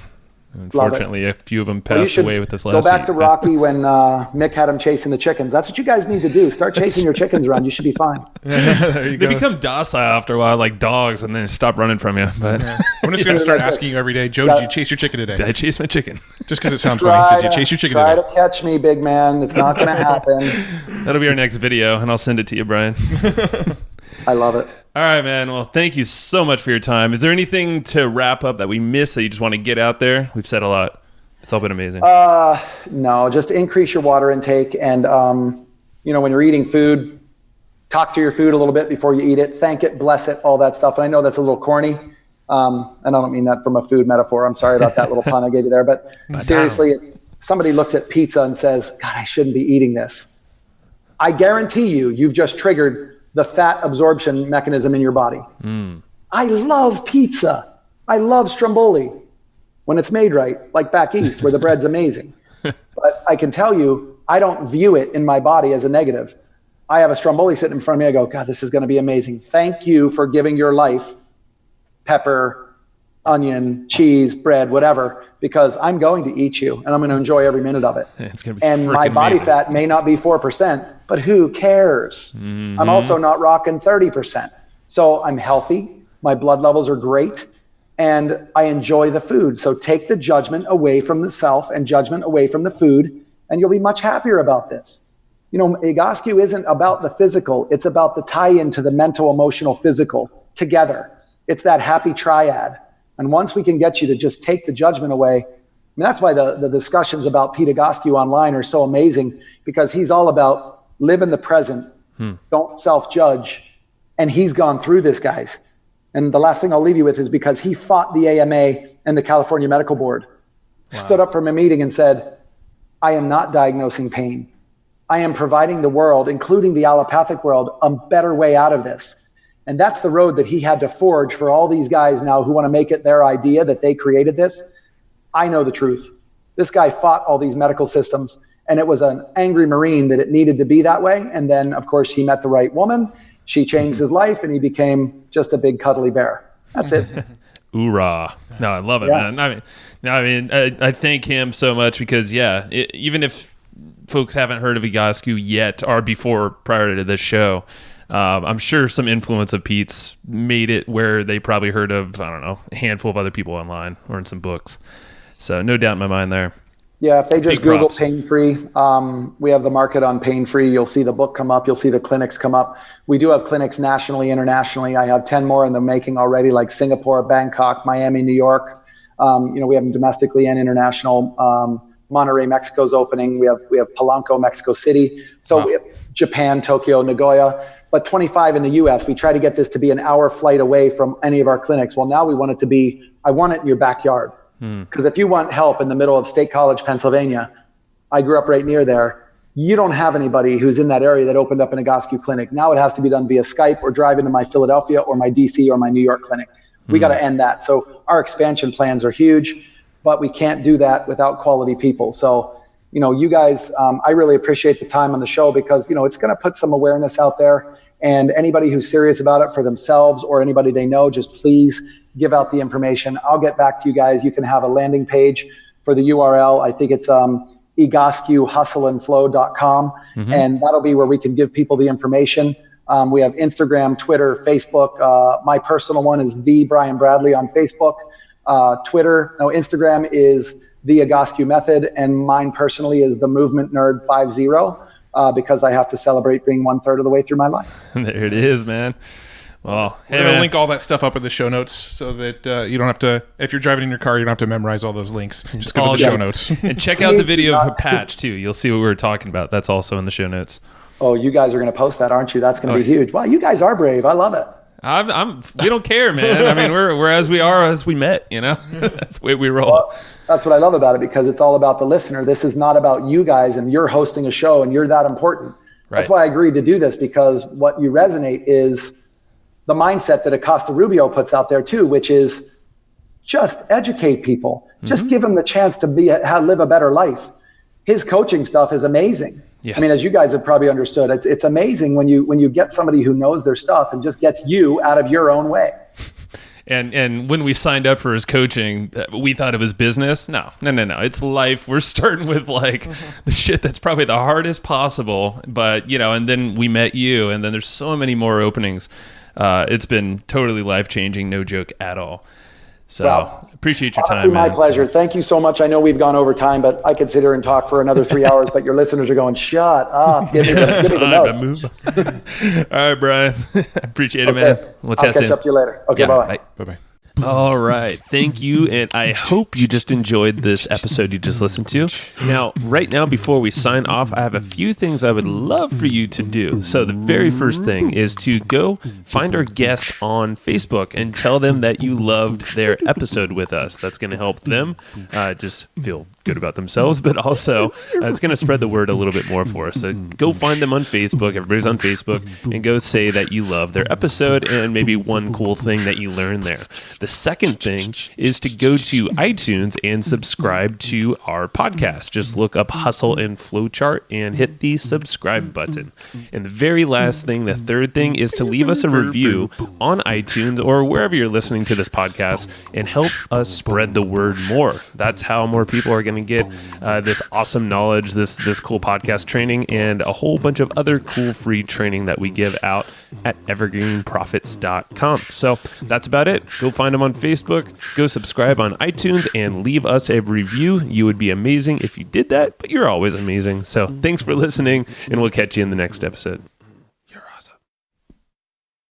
Unfortunately, a few of them passed away with this last. Go back to Rocky when Mick had him chasing the chickens. That's what you guys need to do. Start chasing your chickens around. You should be fine. They become docile after a while, like dogs, and then stop running from you. But I'm just going to start asking you every day, Joe, did you chase your chicken today? Did I chase my chicken? Just because it sounds funny. Did you chase your chicken today? Try to catch me, big man. It's not going to happen. That'll be our next video, and I'll send it to you, Brian. I love it. All right, man. Well, thank you so much for your time. Is there anything to wrap up that we missed that you just want to get out there? We've said a lot. It's all been amazing. No, just increase your water intake. And, when you're eating food, talk to your food a little bit before you eat it. Thank it, bless it, all that stuff. And I know that's a little corny. And I don't mean that from a food metaphor. I'm sorry about that little pun I gave you there. But seriously, somebody looks at pizza and says, God, I shouldn't be eating this. I guarantee you've just triggered the fat absorption mechanism in your body. I love pizza. I love stromboli when it's made right, like back east where the bread's amazing. But I can tell you, I don't view it in my body as a negative. I have a stromboli sitting in front of me. I go, God, this is going to be amazing. Thank you for giving your life pepper, onion, cheese, bread, whatever, because I'm going to eat you and I'm going to enjoy every minute of it. It's going to be and my body amazing. Fat may not be 4%, but who cares? I'm also not rocking 30%. So I'm healthy. My blood levels are great. And I enjoy the food. So take the judgment away from the self and judgment away from the food, and you'll be much happier about this. Egoscue isn't about the physical. It's about the tie-in to the mental, emotional, physical together. It's that happy triad. And once we can get you to just take the judgment away, that's why the discussions about Pete Egoscue online are so amazing, because he's all about live in the present, don't self-judge. And he's gone through this, guys. And the last thing I'll leave you with is because he fought the AMA and the California Medical Board, stood up from a meeting and said, I am not diagnosing pain. I am providing the world, including the allopathic world, a better way out of this. And that's the road that he had to forge for all these guys now who want to make it their idea that they created this. I know the truth. This guy fought all these medical systems, and it was an angry Marine that it needed to be that way. And then, of course, he met the right woman. She changed his life, and he became just a big cuddly bear. That's it. Hoorah. No, I love it, man. I thank him so much because, even if folks haven't heard of Egoscue yet or prior to this show, I'm sure some influence of Pete's made it where they probably heard of, I don't know, a handful of other people online or in some books. So no doubt in my mind there. Yeah, if they just Big Google props. pain-free, we have the market on pain-free. You'll see the book come up. You'll see the clinics come up. We do have clinics nationally, internationally. I have 10 more in the making already, like Singapore, Bangkok, Miami, New York. We have them domestically and international. Monterrey, Mexico's opening. We have Polanco, Mexico City. So we have Japan, Tokyo, Nagoya. But 25 in the U.S. We try to get this to be an hour flight away from any of our clinics. Well, now we want it to be, I want it in your backyard. Because if you want help in the middle of State College, Pennsylvania, I grew up right near there. You don't have anybody who's in that area that opened up an Egoscue clinic. Now it has to be done via Skype or drive into my Philadelphia or my DC or my New York clinic. We got to end that. So our expansion plans are huge, but we can't do that without quality people. So, you guys, I really appreciate the time on the show because, it's going to put some awareness out there. And anybody who's serious about it for themselves or anybody they know, just please give out the information. I'll get back to you guys. You can have a landing page for the URL. I think it's egoscuehustleandflow.com. And that'll be where we can give people the information. We have Instagram, Twitter, Facebook. My personal one is the Brian Bradley on Facebook. Instagram is the Egoscue Method. And mine personally is the Movement Nerd 50. Because I have to celebrate being 1/3 of the way through my life. There it is, man. Well, We're going to link all that stuff up in the show notes so that you don't have to, if you're driving in your car, you don't have to memorize all those links. Just go to the show notes. And check out the video of a patch, too. You'll see what we were talking about. That's also in the show notes. Oh, you guys are going to post that, aren't you? That's going to be huge. Wow, you guys are brave. I love it. We don't care, man. I mean, we're as we are as we met, That's the way we roll. Well, that's what I love about it because it's all about the listener. This is not about you guys and you're hosting a show and you're that important. Right. That's why I agreed to do this because what you resonate is the mindset that Acosta Rubio puts out there too, which is just educate people. Just give them the chance to live a better life. His coaching stuff is amazing. Yes. I mean, as you guys have probably understood, it's amazing when you get somebody who knows their stuff and just gets you out of your own way. And when we signed up for his coaching, we thought it was business. No. It's life. We're starting with the shit that's probably the hardest possible. But, and then we met you, and then there's so many more openings. It's been totally life-changing, no joke at all. So appreciate your honestly, time, man. My pleasure. Thank you so much. I know we've gone over time, but I could sit here and talk for another 3 hours, but your listeners are going, shut up. Give me the notes. All right, Brian. Appreciate it, man. We'll I'll catch up to you later. Okay, bye-bye. Bye-bye. All right. Thank you. And I hope you just enjoyed this episode you just listened to. Now, right now, before we sign off, I have a few things I would love for you to do. So the very first thing is to go find our guest on Facebook and tell them that you loved their episode with us. That's going to help them just feel good about themselves, but also it's going to spread the word a little bit more for us. So go find them on Facebook. Everybody's on Facebook, and go say that you love their episode and maybe one cool thing that you learned there. The second thing is to go to iTunes and subscribe to our podcast. Just look up Hustle and Flowchart and hit the subscribe button. And the very last thing, the third thing, is to leave us a review on iTunes or wherever you're listening to this podcast and help us spread the word more. That's how more people are going to get this awesome knowledge, this cool podcast training, and a whole bunch of other cool free training that we give out at evergreenprofits.com. So that's about it. Go find them on Facebook, go subscribe on iTunes, and leave us a review. You would be amazing if you did that, but you're always amazing. So thanks for listening, and we'll catch you in the next episode.